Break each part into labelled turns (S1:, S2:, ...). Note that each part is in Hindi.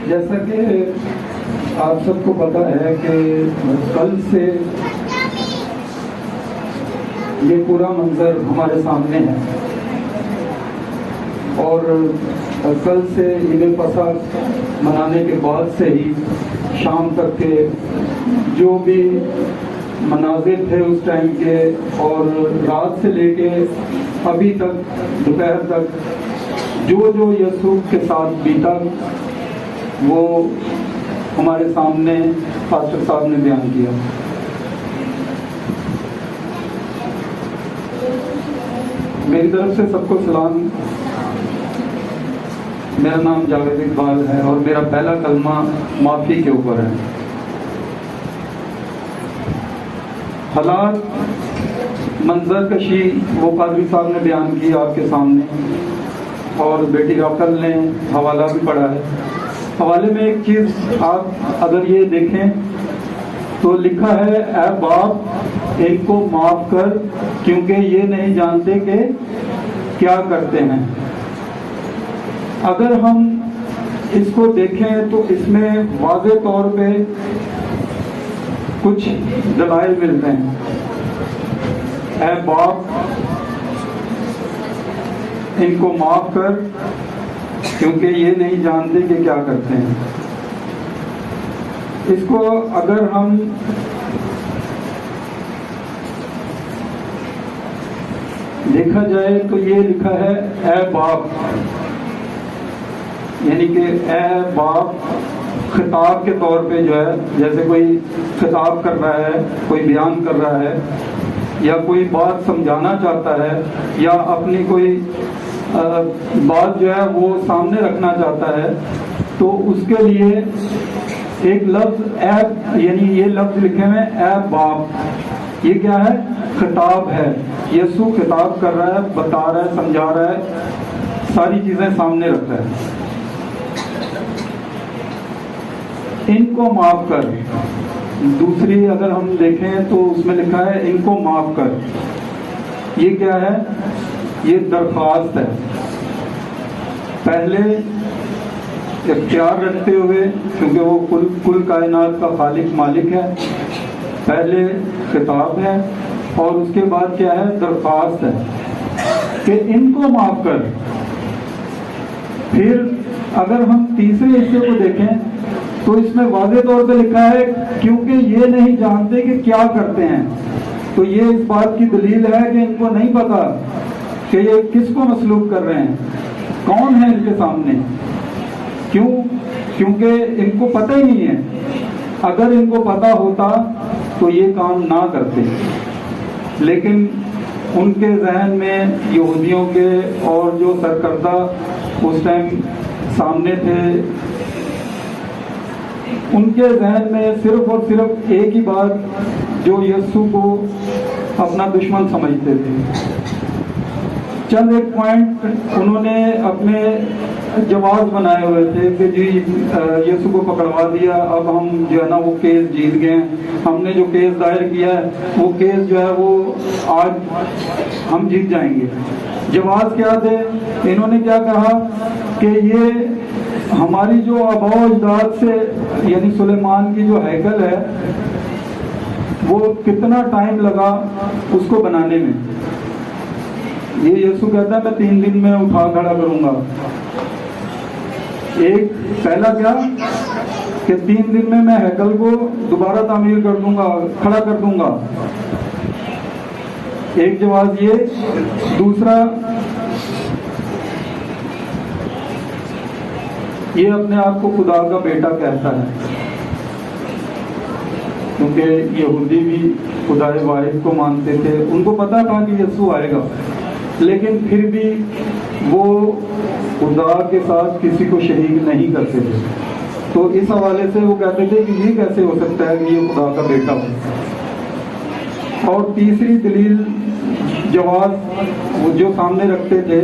S1: जैसा कि आप सबको पता है कि कल से ये पूरा मंजर हमारे सामने है और कल से ईद फसह मनाने के बाद से ही शाम तक के जो भी मनाजिर थे उस टाइम के और रात से लेके अभी तक दोपहर तक जो जो यसूफ के साथ बीता वो हमारे सामने फास्टर साहब ने बयान किया। मेरी तरफ से सबको सलाम। मेरा नाम जावेद इकबाल है और मेरा पहला कलमा माफ़ी के ऊपर है। हालात मंजर कशी वो कादरी साहब ने बयान की आपके सामने और बेटी राफल ने हवाला भी पढ़ा है। हवाले में एक चीज़ आप अगर ये देखें तो लिखा है, ऐ बाप इनको माफ़ कर क्योंकि ये नहीं जानते कि क्या करते हैं। अगर हम इसको देखें तो इसमें वाज़े तौर पे कुछ दलाइल मिलते हैं। ऐ बाप इनको माफ़ कर क्योंकि ये नहीं जानते कि क्या करते हैं। इसको अगर हम देखा जाए तो ये लिखा है ऐ बाप, यानी कि ऐ बाप खिताब के तौर पे जो है, जैसे कोई खिताब कर रहा है, कोई बयान कर रहा है या कोई बात समझाना चाहता है या अपनी कोई बात जो है वो सामने रखना चाहता है तो उसके लिए एक लफ्ज ऐ, यानी ये लफ्ज लिखे हुए ऐ बाप, ये क्या है? खिताब है। यीशु खिताब कर रहा है, बता रहा है, समझा रहा है, सारी चीजें सामने रख रहा है। इनको माफ कर। दूसरी अगर हम देखें तो उसमें लिखा है इनको माफ कर। ये क्या है? ये दरख्वास्त है। पहले इख्तियार रखते हुए, क्योंकि वो कुल कायनात का खालिक मालिक है, पहले खिताब है और उसके बाद क्या है? दरख्वास्त है कि इनको माफ कर। फिर अगर हम तीसरे हिस्से को देखें तो इसमें वाज़े तौर पे लिखा है क्योंकि ये नहीं जानते कि क्या करते हैं। तो ये इस बात की दलील है कि इनको नहीं पता कि ये किसको मसलूब कर रहे हैं, कौन है इनके सामने। क्यों? क्योंकि इनको पता ही नहीं है। अगर इनको पता होता तो ये काम ना करते, लेकिन उनके जहन में यहूदियों के और जो सरकर्दा उस टाइम सामने थे, उनके जहन में सिर्फ और सिर्फ एक ही बात, जो यीशु को अपना दुश्मन समझते थे। चंद एक पॉइंट उन्होंने अपने जवाब बनाए हुए थे कि जी यीशु को पकड़वा दिया, अब हम जो है ना वो केस जीत गए, हमने जो केस दायर किया है वो केस जो है वो आज हम जीत जाएंगे। जवाब क्या थे? इन्होंने क्या कहा कि ये हमारी जो आबाओ अजदाद से, यानी सुलेमान की जो हैकल है, वो कितना टाइम लगा उसको बनाने में। ये यीशु कहता है मैं 3 दिन में उठा खड़ा करूंगा। एक पहला क्या कि 3 दिन में मैं हैकल को दोबारा तामीर कर दूंगा, खड़ा कर दूंगा। एक जवाब ये। दूसरा, ये अपने आप को खुदा का बेटा कहता है, क्योंकि यहूदी भी खुदा वाहिद को मानते थे। उनको पता था कि यीशु आएगा, लेकिन फिर भी वो खुदा के साथ किसी को शरीक नहीं करते थे। तो इस हवाले से वो कहते थे कि ये कैसे हो सकता है कि ये खुदा का बेटा हो। और तीसरी दलील जवाब वो जो सामने रखते थे,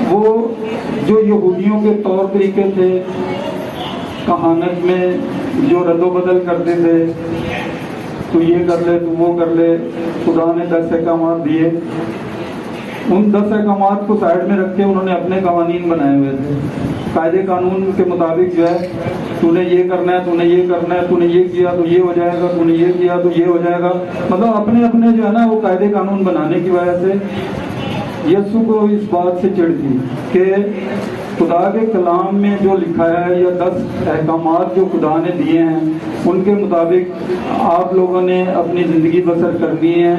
S1: वो जो यहूदियों के तौर तरीके थे, कहानत में जो रद्दोबदल करते थे, तो ये कर ले, तो वो कर ले, खुदा ने 10 अहकाम दिए, उन 10 अहकामात को साइड में रख के उन्होंने अपने कवानीन बनाए हुए थे। कायदे कानून के मुताबिक जो है, तूने ये करना है, तूने ये करना है, तूने ये किया तो ये हो जाएगा, तूने ये किया तो ये हो जाएगा। मतलब अपने अपने जो है ना वो कायदे कानून बनाने की वजह से यीशु को इस बात से चिढ़ थी कि खुदा के कलाम में जो लिखा है या 10 अहकामात जो खुदा ने दिए हैं उनके मुताबिक आप लोगों ने अपनी ज़िंदगी बसर करनी है,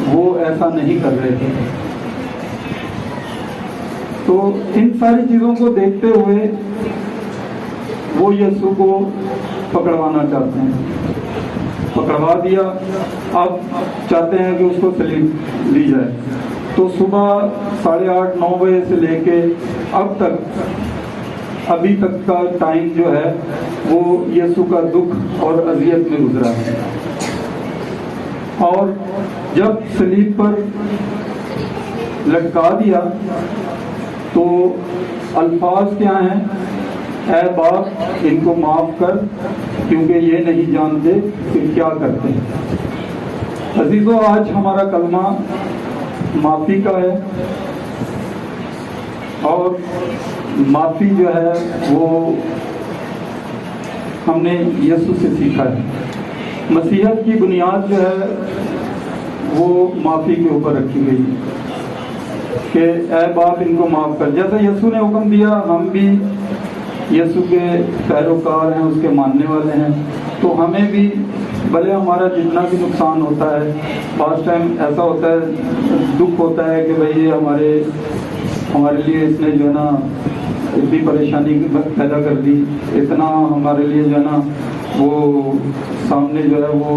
S1: वो ऐसा नहीं कर रहे थे। तो इन सारी चीज़ों को देखते हुए वो यीशु को पकड़वाना चाहते हैं, पकड़वा दिया। अब चाहते हैं कि उसको सलीब दी जाए। तो सुबह 8:30-9 बजे से लेके अब तक अभी तक का टाइम जो है वो यीशु का दुख और अजियत में गुजरा है। और जब सलीब पर लटका दिया तो अल्फाज क्या हैं? ऐ बाप इनको माफ कर, क्योंकि ये नहीं जानते कि क्या करते हैं। अजीजों, आज हमारा कलमा माफ़ी का है और माफ़ी जो है वो हमने यीशु से सीखा है। मसीहत की बुनियाद जो है वो माफ़ी के ऊपर रखी गई कि ऐ बाप इनको माफ़ कर। जैसा यीशु ने हुक्म दिया, हम भी यीशु के पैरोकार हैं, उसके मानने वाले हैं, तो हमें भी भले हमारा जितना भी नुकसान होता है, फास्ट टाइम ऐसा होता है, दुख होता है कि भाई ये हमारे लिए इसने जो है ना इतनी परेशानी पैदा कर दी, इतना हमारे लिए जो है ना वो सामने जो है वो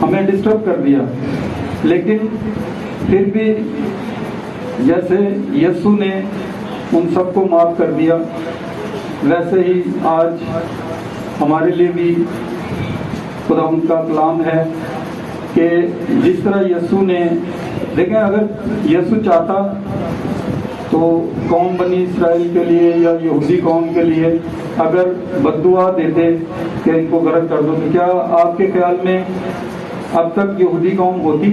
S1: हमें डिस्टर्ब कर दिया। लेकिन फिर भी जैसे यीशु ने उन सबको माफ़ कर दिया, वैसे ही आज हमारे लिए भी खुदा उनका कलाम है कि जिस तरह यीशु ने, देखें, अगर यीशु चाहता तो कौम बनी इस्राइल के लिए या यहूदी कौम के लिए अगर बद्दुआ देते कि इनको गर्क कर दो, तो क्या आपके ख्याल में अब तक यहूदी कौम होती?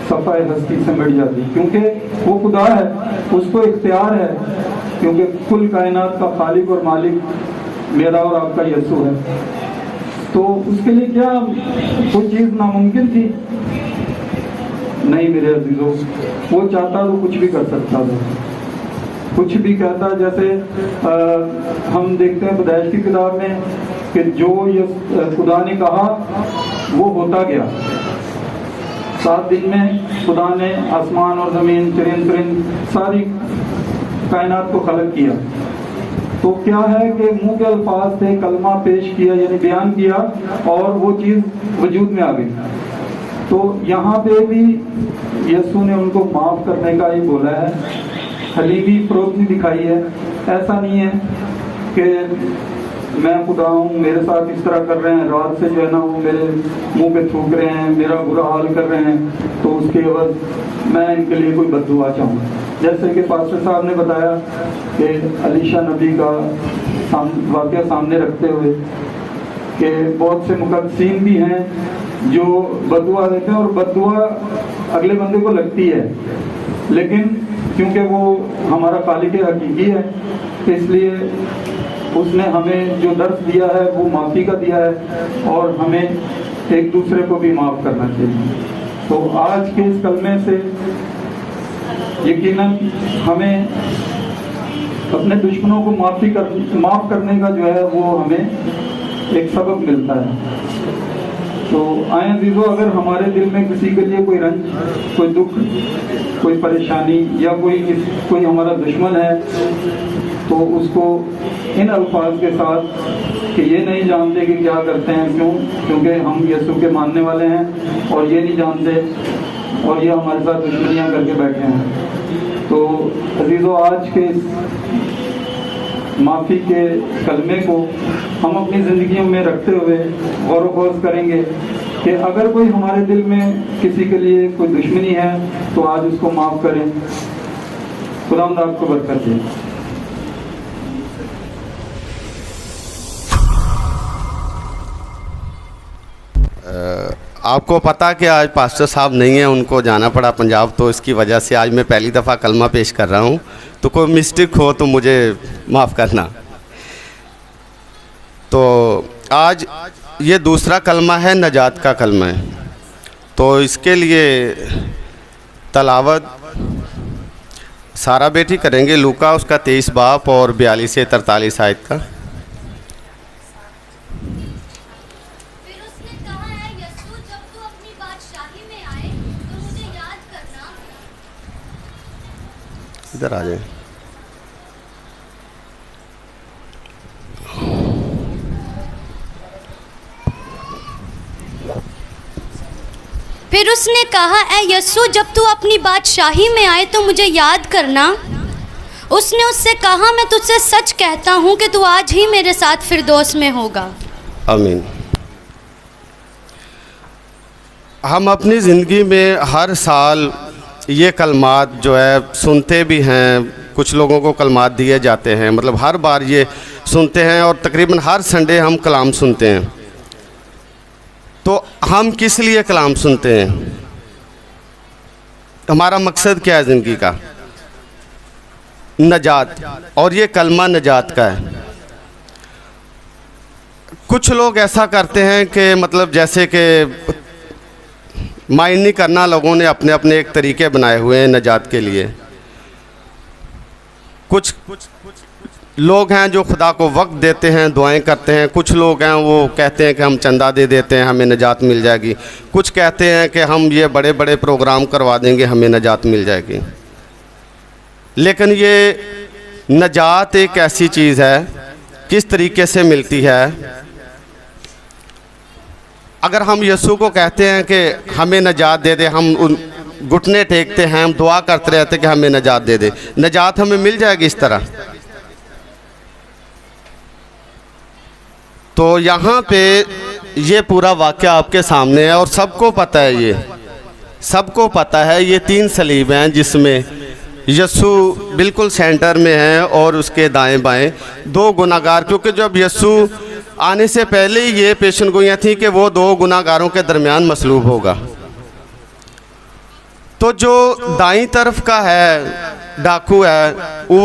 S1: सफ़ाए हस्ती से मिट जाती, क्योंकि वो खुदा है, उसको इख्तियार है, क्योंकि कुल कायनात का खालिक और मालिक मेरा और आपका यीशु है। तो उसके लिए क्या कोई चीज़ नामुमकिन थी? नहीं मेरे अजीजों, वो चाहता तो कुछ भी कर सकता था, कुछ भी कहता। जैसे हम देखते हैं पैदाइश की किताब में कि जो ये खुदा ने कहा वो होता गया। 7 दिन में खुदा ने आसमान और ज़मीन, चरिंद सारी कायनात को खलक किया। तो क्या है कि मुंह के अल्फाज से कलमा पेश किया, यानी बयान किया, और वो चीज़ वजूद में आ गई। तो यहाँ पे भी यीशु ने उनको माफ़ करने का ही बोला है, हलीमी फरोख्ती दिखाई है। ऐसा नहीं है कि मैं खुदा हूँ, मेरे साथ इस तरह कर रहे हैं, रात से जो है ना वो मेरे मुंह पे थूक रहे हैं, मेरा बुरा हाल कर रहे हैं, तो उसके एवज मैं इनके लिए कोई बद्दुआ चाहूँ। जैसे कि पास्टर साहब ने बताया कि अलीशा नबी का वाक़या सामने रखते हुए कि बहुत से मुकद्दसीन भी हैं जो बद्दुआ देते हैं, और बद्दुआ अगले बंदे को लगती है, लेकिन क्योंकि वो हमारा खालिक हकीकी है, इसलिए उसने हमें जो दर्स दिया है वो माफ़ी का दिया है, और हमें एक दूसरे को भी माफ़ करना चाहिए। तो आज के इस कलमे से यकीनन हमें अपने दुश्मनों को माफ़ करने का जो है वो हमें एक सबक मिलता है। तो आए अज़ीज़ों, अगर हमारे दिल में किसी के लिए कोई रंज, कोई दुख, कोई परेशानी या कोई हमारा दुश्मन है, तो उसको इन अल्फाज के साथ कि ये नहीं जानते कि क्या करते हैं, क्योंकि हम यीशु के मानने वाले हैं और ये नहीं जानते, और ये हमारे साथ दुश्मनियाँ करके बैठे हैं। तो अज़ीज़ों, आज के माफ़ी के कलमे को हम अपनी ज़िंदगियों में रखते हुए गौर व करेंगे कि अगर कोई हमारे दिल में किसी के लिए कोई दुश्मनी है तो आज उसको माफ़ करें। खुदावंद आपको बरकत दे।
S2: आपको पता कि आज पास्टर साहब नहीं हैं, उनको जाना पड़ा पंजाब, तो इसकी वजह से आज मैं पहली दफ़ा कलमा पेश कर रहा हूँ। तो कोई मिस्टेक हो तो मुझे माफ़ करना। तो आज ये दूसरा कलमा है, नजात का कलमा है। तो इसके लिए तलावत सारा बेटी करेंगे लूका उसका 23 बाब और 42 से 43 आयत का।
S3: फिर उसने कहा, है यीशु, जब तू अपनी बादशाही में आए तो मुझे याद करना।
S2: इधर आ जाए।
S3: फिर उसने कहा, ऐ यीशु, जब तू अपनी बादशाही में आए तो मुझे याद करना। उसने उससे कहा, मैं तुझसे सच कहता हूँ कि तू आज ही मेरे साथ फिरदौस में होगा।
S2: आमीन। हम अपनी ज़िंदगी में हर साल ये कलमात जो है सुनते भी हैं, कुछ लोगों को कलमात दिए जाते हैं, मतलब हर बार ये सुनते हैं और तकरीबन हर संडे हम कलाम सुनते हैं। तो हम किस लिए कलाम सुनते हैं? हमारा मकसद क्या है ज़िंदगी का? नजात। और ये कलमा नजात का है। कुछ लोग ऐसा करते हैं कि मतलब जैसे कि माइंड नहीं करना, लोगों ने अपने अपने एक तरीके बनाए हुए हैं नजात के लिए। कुछ लोग हैं जो खुदा को वक्त देते हैं, दुआएं करते हैं। कुछ लोग हैं वो कहते हैं कि हम चंदा दे देते हैं, हमें नजात मिल जाएगी। कुछ कहते हैं कि हम ये बड़े बड़े प्रोग्राम करवा देंगे, हमें नजात मिल जाएगी। लेकिन ये नजात एक ऐसी चीज़ है, किस तरीके से मिलती है? अगर हम यीशु को कहते हैं कि हमें नजात दे दे, हम उन घुटने टेकते हैं, हम दुआ करते रहते हैं कि हमें नजात दे दे, नजात हमें मिल जाएगी इस तरह? तो यहाँ पे ये पूरा वाक़या आपके सामने है और सबको पता है, ये सबको पता है। ये 3 सलीब हैं जिसमें यीशु बिल्कुल सेंटर में है और उसके दाएं बाएं 2 गुनाहगार, क्योंकि जब यीशु आने से पहले ही ये पेशनगोइयाँ थी कि वो 2 गुनाहगारों के दरमियान मसलूब होगा। तो जो दाईं तरफ का है डाकू है, वो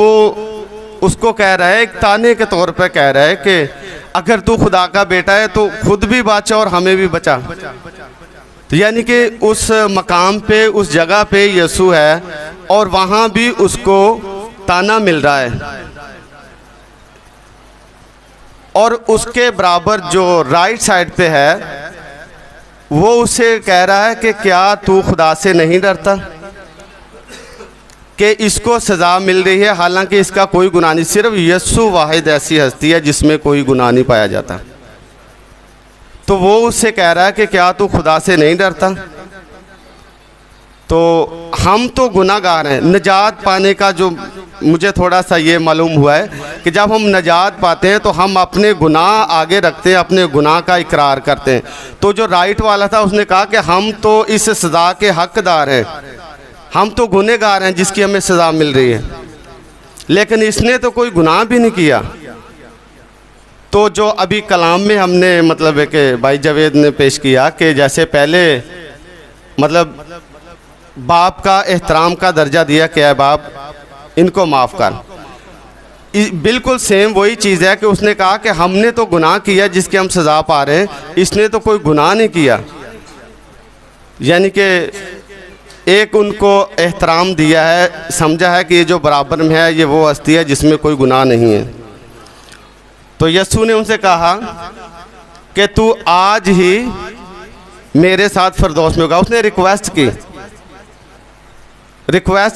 S2: उसको कह रहा है, एक ताने के तौर पे कह रहा है कि अगर तू खुदा का बेटा है तो खुद भी बचा और हमें भी बचा। तो यानी कि उस मकाम पे, उस जगह पे यीशु है और वहाँ भी उसको ताना मिल रहा है। और उसके बराबर जो राइट साइड पे है वो उसे कह रहा है कि क्या तू खुदा से नहीं डरता कि इसको सज़ा मिल रही है, हालांकि इसका कोई गुनाह नहीं। सिर्फ यीशु वाहिद ऐसी हस्ती है जिसमें कोई गुनाह नहीं पाया जाता। तो वो उससे कह रहा है कि क्या तू खुदा से नहीं डरता? तो हम तो गुनाहगार हैं। नजात पाने का जो मुझे थोड़ा सा ये मालूम हुआ है कि जब हम नजात पाते हैं तो हम अपने गुनाह आगे रखते हैं, अपने गुनाह का इकरार करते हैं। तो जो राइट वाला था उसने कहा कि हम तो इस सज़ा के हकदार हैं, हम तो गुनहगार हैं जिसकी हमें सज़ा मिल रही है, लेकिन इसने तो कोई गुनाह भी नहीं किया। तो जो अभी कलाम में हमने मतलब है कि भाई जावेद ने पेश किया कि जैसे पहले मतलब बाप का एहतराम का दर्जा दिया कि है बाप इनको माफ़ कर, बिल्कुल सेम वही चीज़ है कि उसने कहा कि हमने तो गुनाह किया जिसके हम सज़ा पा रहे हैं, इसने तो कोई गुनाह नहीं किया। यानी कि एक उनको एहतराम दिया है, समझा है कि ये जो बराबर में है ये वो हस्ती है जिसमें कोई गुनाह नहीं है। तो यीशु ने उनसे कहा कि तू आज ही मेरे साथ फिरदौस में होगा। उसने रिक्वेस्ट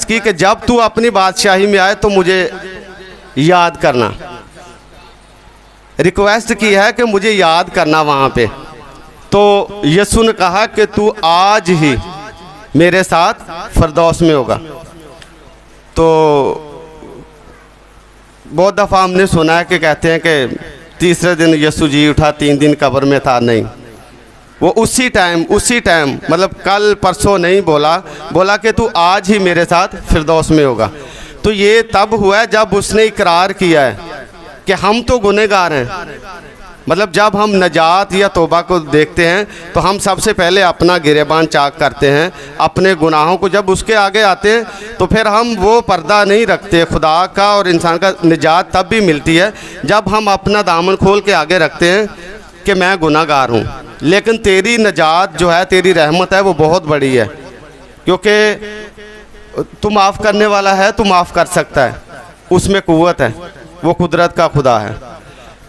S2: की कि जब तू अपनी बादशाही में आए तो मुझे याद करना। रिक्वेस्ट की है कि मुझे याद करना वहाँ पे। तो यीशु ने कहा कि तू आज ही मेरे साथ फिरदौस में होगा। तो बहुत दफ़ा हमने सुना है कि कहते हैं कि तीसरे दिन यीशु जी उठा, 3 दिन कब्र में था। नहीं, वो उसी टाइम मतलब कल परसों नहीं बोला कि तू आज ही मेरे साथ फिरदौस में होगा। तो ये तब हुआ है जब उसने इकरार किया है कि हम तो गुनहगार हैं, मतलब जब हम नजात या तौबा को देखते हैं तो हम सबसे पहले अपना गिरेबान चाक करते हैं, अपने गुनाहों को। जब उसके आगे आते हैं तो फिर हम वो पर्दा नहीं रखते खुदा का, और इंसान का निजात तब भी मिलती है जब हम अपना दामन खोल के आगे रखते हैं कि मैं गुनाहगार हूँ, लेकिन तेरी निजात जो है, तेरी रहमत है, वो बहुत बड़ी है, क्योंकि तू माफ़ करने वाला है, तू माफ़ कर सकता है, उसमें क़ुव्वत है, वो कुदरत का खुदा है।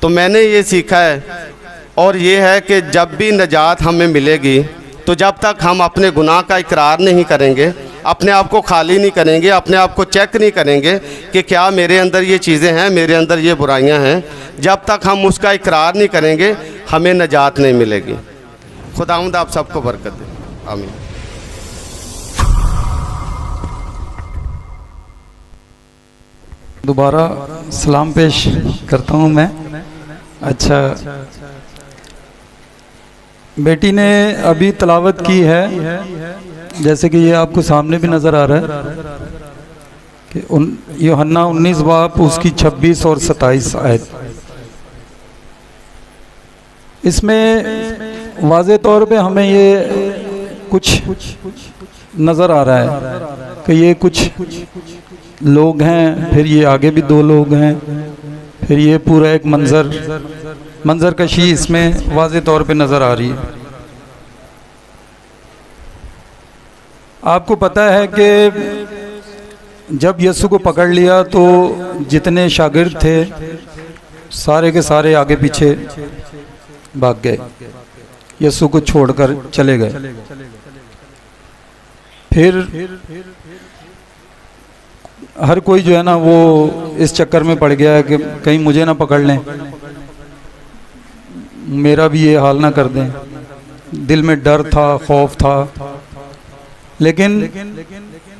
S2: तो मैंने ये सीखा है, और ये है कि जब भी निजात हमें मिलेगी तो जब तक हम अपने गुनाह का इकरार नहीं करेंगे, अपने आप को खाली नहीं करेंगे, अपने आप को चेक नहीं करेंगे कि क्या मेरे अंदर ये चीज़ें हैं, मेरे अंदर ये बुराइयां हैं, जब तक हम उसका इकरार नहीं करेंगे हमें निजात नहीं मिलेगी। खुदावंद आप सबको बरकत दे, आमीन।
S1: दोबारा सलाम पेश करता हूँ मैं। अच्छा, बेटी ने अभी तलावत की है, जैसे कि ये आपको सामने भी नज़र आ रहा है कि यूहन्ना 19 बाब उसकी 26 और 27 आयत। इसमें वाज़े तौर पे हमें ये कुछ नज़र आ रहा है कि ये कुछ लोग हैं, फिर ये आगे भी 2 लोग हैं, फिर ये पूरा एक मंजर कशी इसमें वाज़े तौर पे नज़र आ रही है। आपको पता है कि जब यीशु को पकड़ लिया तो जितने शागिर्द थे सारे के सारे आगे पीछे भाग गए, यीशु को छोड़कर चले गए। फिर हर कोई जो है ना वो इस चक्कर में पड़ गया है कि कहीं मुझे ना पकड़ लें, मेरा भी ये हाल ना कर दें। दिल में डर था, खौफ था। लेकिन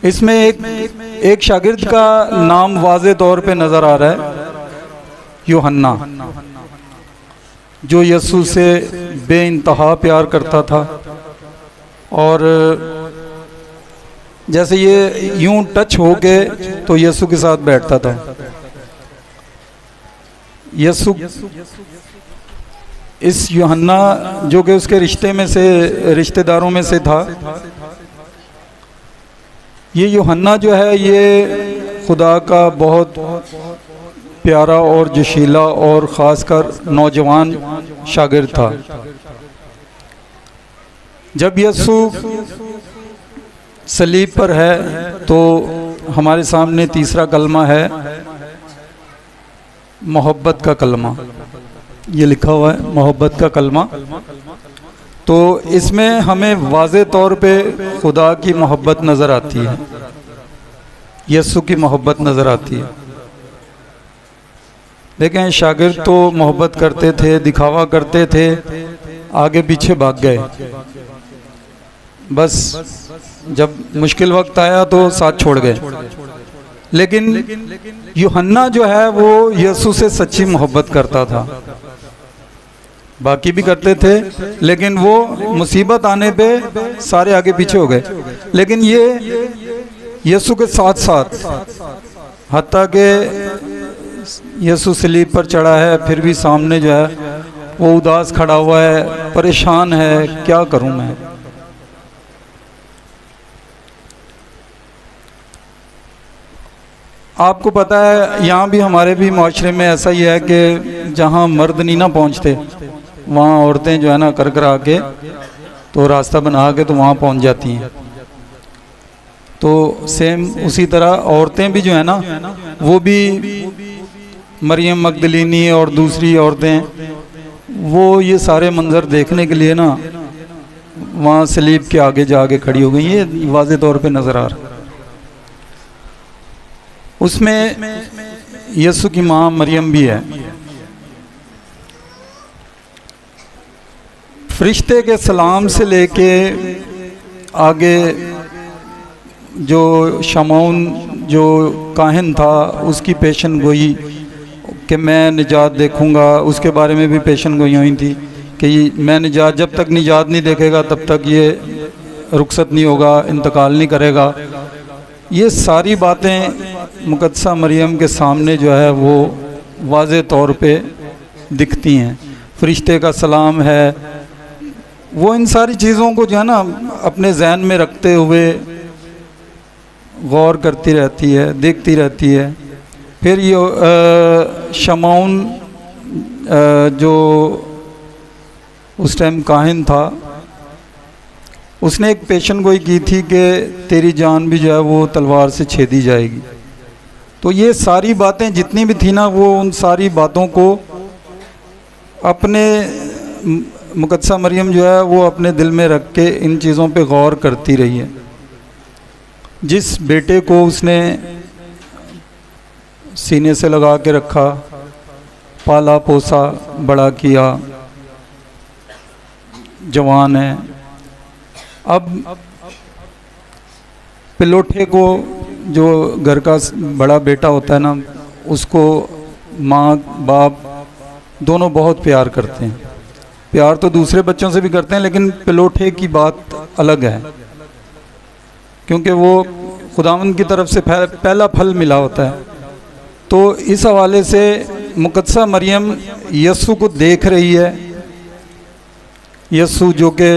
S1: इसमें एक शागिर्द का नाम वाज़े तौर पे नज़र आ रहा है, यूहन्ना, जो यीशु से बेइंतहा प्यार करता था, और जैसे ये यूं टच हो के तो यीशु के साथ बैठता था। यीशु इस यूहन्ना जो कि उसके रिश्तेदारों में से था, ये यूहन्ना जो है ये खुदा का बहुत प्यारा और जोशीला और ख़ासकर नौजवान शागिर्द था। जब यीशु सलीब पर है तो हमारे सामने तीसरा कलमा है, मोहब्बत का कलमा, ये लिखा हुआ है मोहब्बत का कलमा। तो इसमें हमें वाज़े तौर पे खुदा की मोहब्बत नज़र आती है, यीशु की मोहब्बत नज़र आती है। देखें, शागिर्द तो मोहब्बत करते थे, दिखावा करते थे, आगे पीछे भाग गए। बस जब मुश्किल वक्त आया तो साथ छोड़ गए। लेकिन यूहन्ना जो है वो यीशु से सच्ची मोहब्बत करता था। बाकी भी करते थे, लेकिन वो मुसीबत आने पे सारे आगे पीछे हो गए। लेकिन ये यीशु के साथ साथ, हत्ता के यीशु सलीब पर चढ़ा है, फिर भी सामने जो है वो उदास खड़ा हुआ है, परेशान है, क्या करूं मैं। आपको पता है यहाँ भी हमारे भी माशरे में ऐसा ही है कि जहाँ मर्द नहीं ना पहुँचते वहाँ औरतें जो है ना कर आके तो रास्ता बना के तो वहाँ पहुँच जाती हैं। तो सेम उसी तरह औरतें भी जो है ना वो भी, मरियम मगदलीनी और दूसरी औरतें, वो ये सारे मंजर देखने के लिए ना वहाँ सलीब के आगे जाके खड़ी हो गई। ये वाज़े तौर पे नज़र आ रहा है। उसमें यीशु की माँ मरियम भी है। फरिश्ते के सलाम से लेके आगे जो शमौन जो काहिन था उसकी पेशन गोई कि मैं निजात देखूंगा, उसके बारे में भी पेशन गोई हुई थी कि मैं निजात, जब तक निजात नहीं देखेगा तब तक ये रुखसत नहीं होगा, इंतकाल नहीं करेगा। ये सारी बातें मुक़द्दसा मरियम के सामने जो है वो वाज़े तौर पे दिखती हैं। फरिश्ते का सलाम है, वो इन सारी चीज़ों को जो है ना अपने जहन में रखते हुए गौर करती रहती है, देखती रहती है। फिर ये शमौन जो उस टाइम काहिन था, उसने एक पेशन गोई की थी कि तेरी जान भी जो है वो तलवार से छेदी जाएगी। तो ये सारी बातें जितनी भी थी ना, वो उन सारी बातों को अपने मुकद्दसा मरियम जो है वो अपने दिल में रख के इन चीज़ों पे गौर करती रही है। जिस बेटे को उसने सीने से लगा के रखा, पाला पोसा, बड़ा किया, जवान है, अब पिलोठे को जो घर का बड़ा बेटा होता है ना, उसको माँ बाप दोनों बहुत प्यार करते हैं। प्यार तो दूसरे बच्चों से भी करते हैं, लेकिन पिलोठे की बात अलग है, क्योंकि वो खुदावंद की तरफ से पहला फल मिला होता है। तो इस हवाले से मुकद्दसा मरियम यस्सु को देख रही है। यस्सु जो कि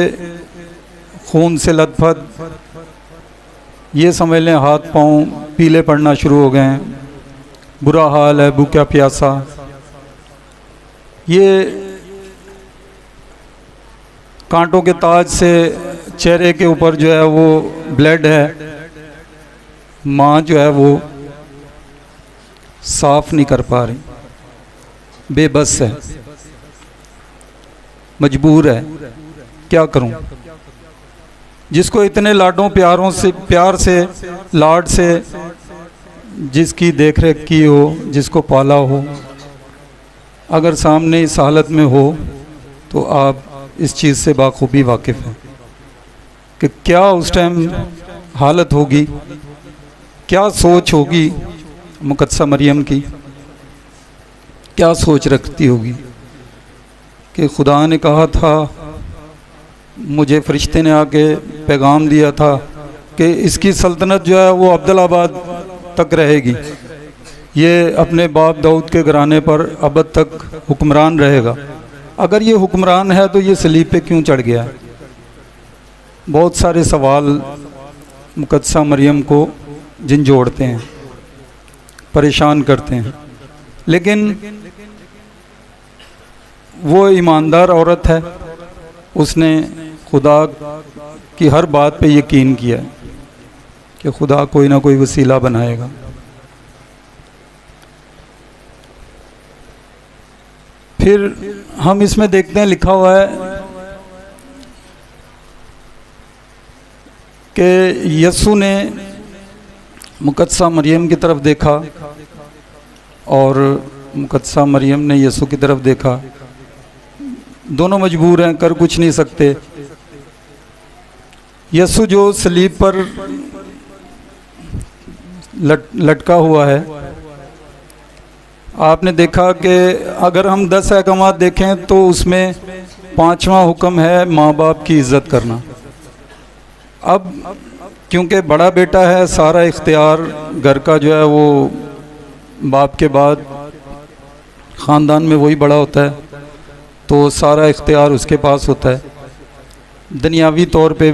S1: खून से लथपथ, ये समझ लें हाथ पांव पीले पड़ना शुरू हो गए हैं, बुरा हाल है, भूखा प्यासा। ये कांटों के ताज से चेहरे के ऊपर जो है वो ब्लड है। माँ जो है वो साफ नहीं कर पा रही, बेबस है, मजबूर है, क्या करूं। जिसको इतने लाडों प्यारों से, प्यार से, लाड से जिसकी देखरेख की हो, जिसको पाला हो, अगर सामने इस हालत में हो तो आप इस चीज़ से बाखूबी वाकिफ़ हैं कि क्या उस टाइम हालत होगी, क्या सोच होगी मुकद्दसा मरियम की, क्या सोच रखती होगी कि खुदा ने कहा था, मुझे फरिश्ते ने आके पैगाम दिया था कि इसकी सल्तनत जो है वो अब्दुलाबाद तक रहेगी, ये अपने बाप दाऊद के घराने पर अबद तक हुक्मरान रहेगा। अगर ये हुक्मरान है तो ये सलीब पे क्यों चढ़ गया? बहुत सारे सवाल मुकद्दसा मरियम को झंझोड़ते हैं, परेशान करते हैं, लेकिन वो ईमानदार औरत है। उसने खुदा की हर बात पे यकीन किया कि खुदा कोई ना कोई वसीला बनाएगा। फिर हम इसमें देखते हैं, लिखा हुआ है कि यस्सु ने मुकद्दसा मरियम की तरफ देखा और मुकद्दसा मरियम ने यस्सु की तरफ देखा। दोनों मजबूर हैं, कर कुछ नहीं सकते। यस्सु जो सलीब पर लटका हुआ है, आपने देखा कि अगर हम 10 अहकामात देखें तो उसमें 5वां हुक्म है माँ बाप की इज़्ज़त करना। अब क्योंकि बड़ा बेटा है, सारा इख्तियार घर का जो है वो बाप के बाद ख़ानदान में वही बड़ा होता है, तो सारा इख्तियार उसके पास होता है। दुनियावी तौर पे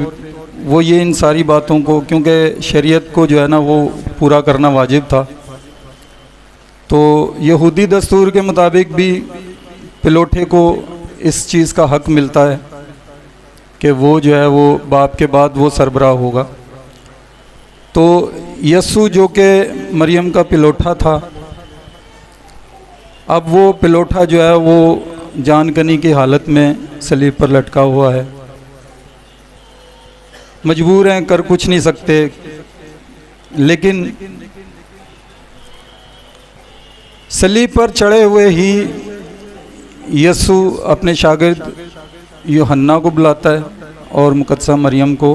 S1: वो ये इन सारी बातों को, क्योंकि शरीयत को जो है ना वो पूरा करना वाजिब था, तो यहूदी दस्तूर के मुताबिक भी पिलोठे को इस चीज़ का हक मिलता है कि वो जो है वो बाप के बाद वो सरबराह होगा। तो यस्सु जो कि मरियम का पिलोठा था, अब वो पिलोठा जो है वो जानकनी की हालत में सलीब पर लटका हुआ है। मजबूर हैं, कर कुछ नहीं सकते, लेकिन सलीब पर चढ़े हुए ही यस्सु अपने शागिर्द यूहन्ना को बुलाता है और मुकद्दसा मरियम को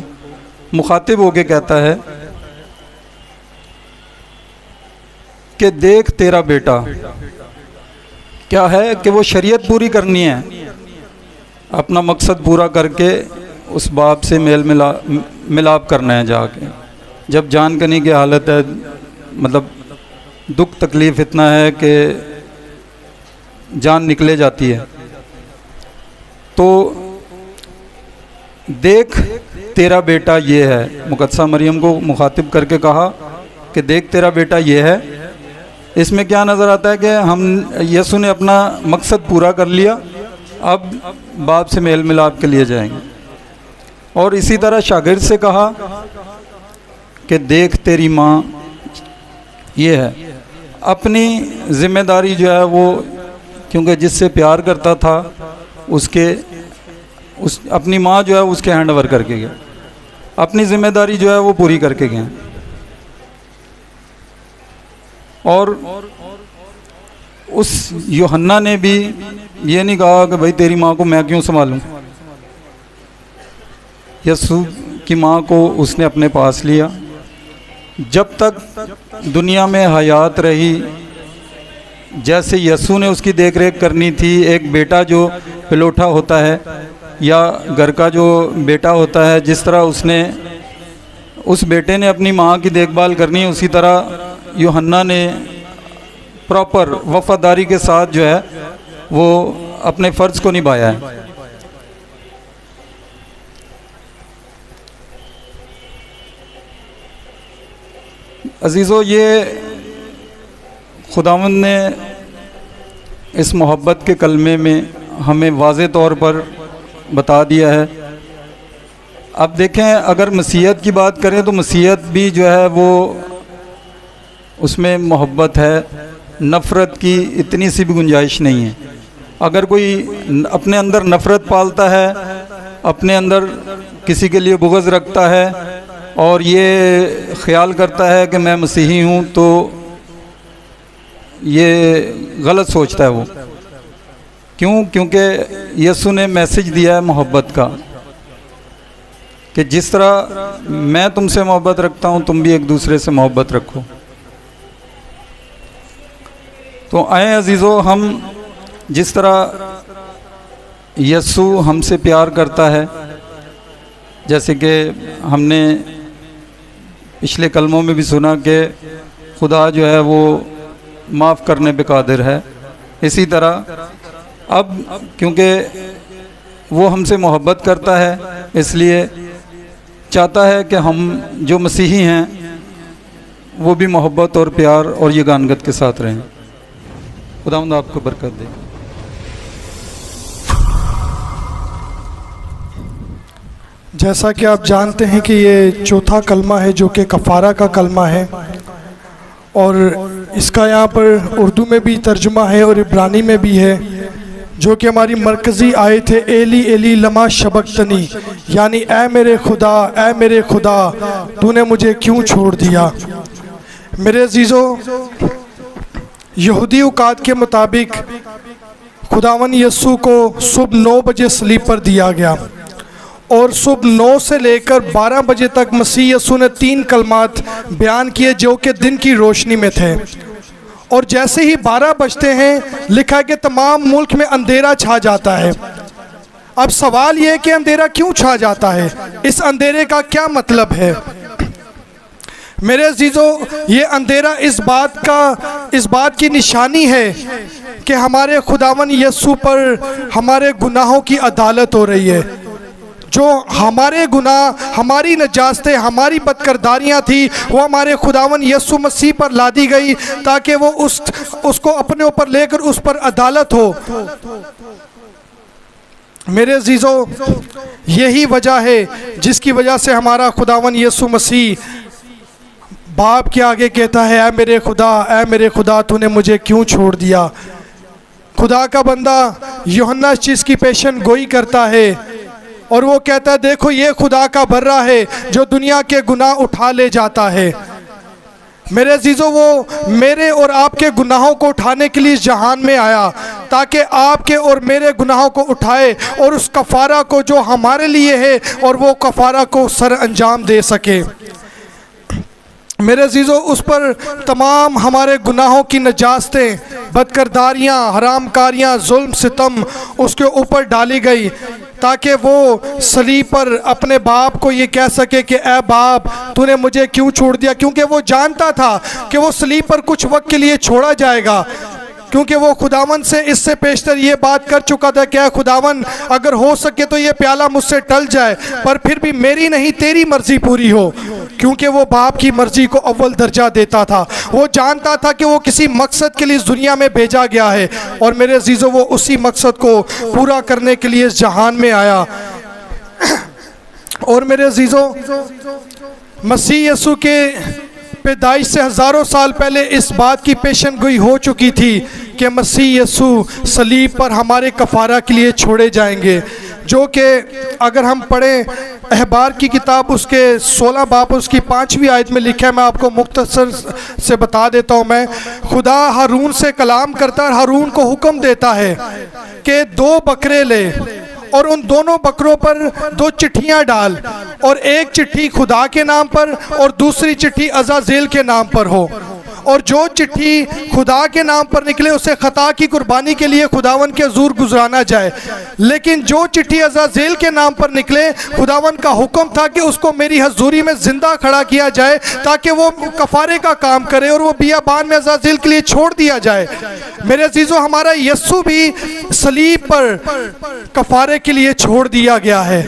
S1: मुखातिब होके कहता है कि देख तेरा बेटा। क्या है कि वो शरीयत पूरी करनी है, अपना मकसद पूरा करके उस बाप से मेल मिलाप करना है जाके। जब जानकनी की हालत है, मतलब दुख तकलीफ़ इतना है कि जान निकले जाती है, तो देख तेरा बेटा ये है, मुकद्दसा मरियम को मुखातिब करके कहा कि देख तेरा बेटा ये है। इसमें क्या नज़र आता है कि हम यसु ने अपना मकसद पूरा कर लिया, अब बाप से मेल मिलाप के लिए जाएंगे। और इसी तरह शागिर्द से कहा कि देख तेरी माँ ये है। अपनी ज़िम्मेदारी जो है वो, क्योंकि जिससे प्यार करता था अपनी माँ जो है उसके हैंड ओवर करके गया, अपनी ज़िम्मेदारी जो है वो पूरी करके गए। और उस यूहन्ना ने भी ये नहीं कहा कि भाई तेरी माँ को मैं क्यों संभालूं। यसू की माँ को उसने अपने पास लिया। जब तक दुनिया में हयात रही, जैसे यसू ने उसकी देखरेख करनी थी, एक बेटा जो पिलोठा होता है या घर का जो बेटा होता है, जिस तरह उसने उस बेटे ने अपनी माँ की देखभाल करनी है, उसी तरह यूहन्ना ने प्रॉपर वफादारी के साथ जो है वो अपने फ़र्ज़ को निभाया है। अजीज़ों, ये खुदावंद ने इस मोहब्बत के कलमे में हमें वाज़े तौर पर बता दिया है। अब देखें, अगर मसीहत की बात करें तो मसीहत भी जो है वो उसमें मोहब्बत है, नफ़रत की इतनी सी भी गुंजाइश नहीं है। अगर कोई अपने अंदर नफ़रत पालता है, अपने अंदर किसी के लिए बुग़्ज़ रखता है और ये ख्याल करता है कि मैं मसीही हूँ, तो ये गलत सोचता है वो। क्यों? क्योंकि यसु ने मैसेज दिया है मोहब्बत का कि जिस तरह मैं तुमसे मोहब्बत रखता हूँ, तुम भी एक दूसरे से मोहब्बत रखो। तो आए अजीज़ों, हम जिस तरह यसु हमसे प्यार करता है, जैसे कि हमने पिछले कलमों में भी सुना कि खुदा जो है वो माफ़ करने पे कादिर है, इसी तरह अब क्योंकि वो हमसे मोहब्बत करता है, इसलिए चाहता है कि हम जो मसीही हैं वो भी मोहब्बत और प्यार और यगानगत के साथ रहें। खुदावंद आपको बरकत दे।
S4: जैसा कि आप जानते हैं कि ये चौथा कलमा है जो कि कफ़ारा का कलमा है, और इसका यहाँ पर उर्दू में भी तर्जुमा है और इब्रानी में भी है, जो कि हमारी मरकज़ी आयत है, एली एली लमा शबक्तनी, यानी ए मेरे खुदा तूने मुझे क्यों छोड़ दिया। मेरे अजीज़ों, यहूदी औकात के मुताबिक खुदावन यसू को सुबह 9 बजे सलीब पर दिया गया, और सुबह 9 से लेकर 12 बजे तक मसीह यसू ने 3 कलमात बयान किए जो कि दिन की रोशनी में थे। और जैसे ही 12 बजते हैं, लिखा है कि तमाम मुल्क में अंधेरा छा जाता है। अब सवाल ये है कि अंधेरा क्यों छा जाता है, इस अंधेरे का क्या मतलब है। मेरे अजीज़ों, ये अंधेरा इस बात की निशानी है कि हमारे खुदावन यसू पर हमारे गुनाहों की अदालत हो रही है। जो हमारे गुनाह, हमारी नजास्तें, हमारी बदकिरदारियाँ थी, वो हमारे खुदावन यसू मसीह पर लादी गई ताकि वो उसको अपने ऊपर लेकर उस पर अदालत हो। मेरे अजीज़ों, यही वजह है जिसकी वजह से हमारा खुदावन यसू मसीह बाप के आगे कहता है, ऐ मेरे खुदा तूने मुझे क्यों छोड़ दिया। खुदा का बंदा यूहन्ना इस चीज़ की पेशन गोई करता है और वो कहता है, देखो ये खुदा का बर्रा है जो दुनिया के गुनाह उठा ले जाता है। मेरे अजीज़ों, वो मेरे और आपके गुनाहों को उठाने के लिए इस जहान में आया ताकि आपके और मेरे गुनाहों को उठाए और उस कफ़ारा को जो हमारे लिए है और वो कफ़ारा को सर अंजाम दे सके। मेरे अजीज़ों, उस पर तमाम हमारे गुनाहों की नजास्तें, बदकिरदारियाँ, हरामकारियाँ, जुल्म सितम उसके ऊपर डाली गई ताकि वो सलीब पर अपने बाप को ये कह सके कि ए बाप तूने मुझे क्यों छोड़ दिया। क्योंकि वो जानता था कि वो सलीब पर कुछ वक्त के लिए छोड़ा जाएगा, क्योंकि वो खुदावन से इससे पेशतर ये बात कर चुका था कि खुदावन अगर हो सके तो ये प्याला मुझसे टल जाए, पर फिर भी मेरी नहीं तेरी मर्जी पूरी हो। क्योंकि वो बाप की मर्जी को अव्वल दर्जा देता था। वो जानता था कि वो किसी मकसद के लिए इस दुनिया में भेजा गया है, और मेरे अजीज़ों वो उसी मकसद को पूरा करने के लिए इस जहान में आया। और मेरे अजीज़ों, मसीह यसू के पैदाइश से हज़ारों साल पहले इस बात की पेशन गोई हो चुकी थी कि मसीह यसू सलीब पर हमारे कफ़ारा के लिए छोड़े जाएंगे, जो कि अगर हम पढ़ें अहबार की किताब उसके 16 बाब उसकी 5वीं आयत में लिखा है। मैं आपको मुख्तसर से बता देता हूँ। मैं खुदा हारून से कलाम करता है, हारून को हुक्म देता है कि 2 बकरे ले और उन दोनों बकरों पर 2 चिट्ठियाँ डाल, और एक चिट्ठी खुदा के नाम पर और दूसरी चिट्ठी अज़ाज़ेल के नाम पर हो। और जो चिट्ठी खुदा के नाम पर निकले उसे खता की कुर्बानी के लिए खुदावन के हजूर गुजराना जाए, लेकिन जो चिट्ठी अज़ाज़ेल के नाम पर निकले, खुदावन का हुक्म था कि उसको मेरी हजूरी में जिंदा खड़ा किया जाए ताकि वो कफारे का काम करे और वो बियाबान में अज़ाज़ेल के लिए छोड़ दिया जाए। मेरे अजीज़ों, हमारा यस्सु भी सलीब पर कफारे के लिए छोड़ दिया गया है,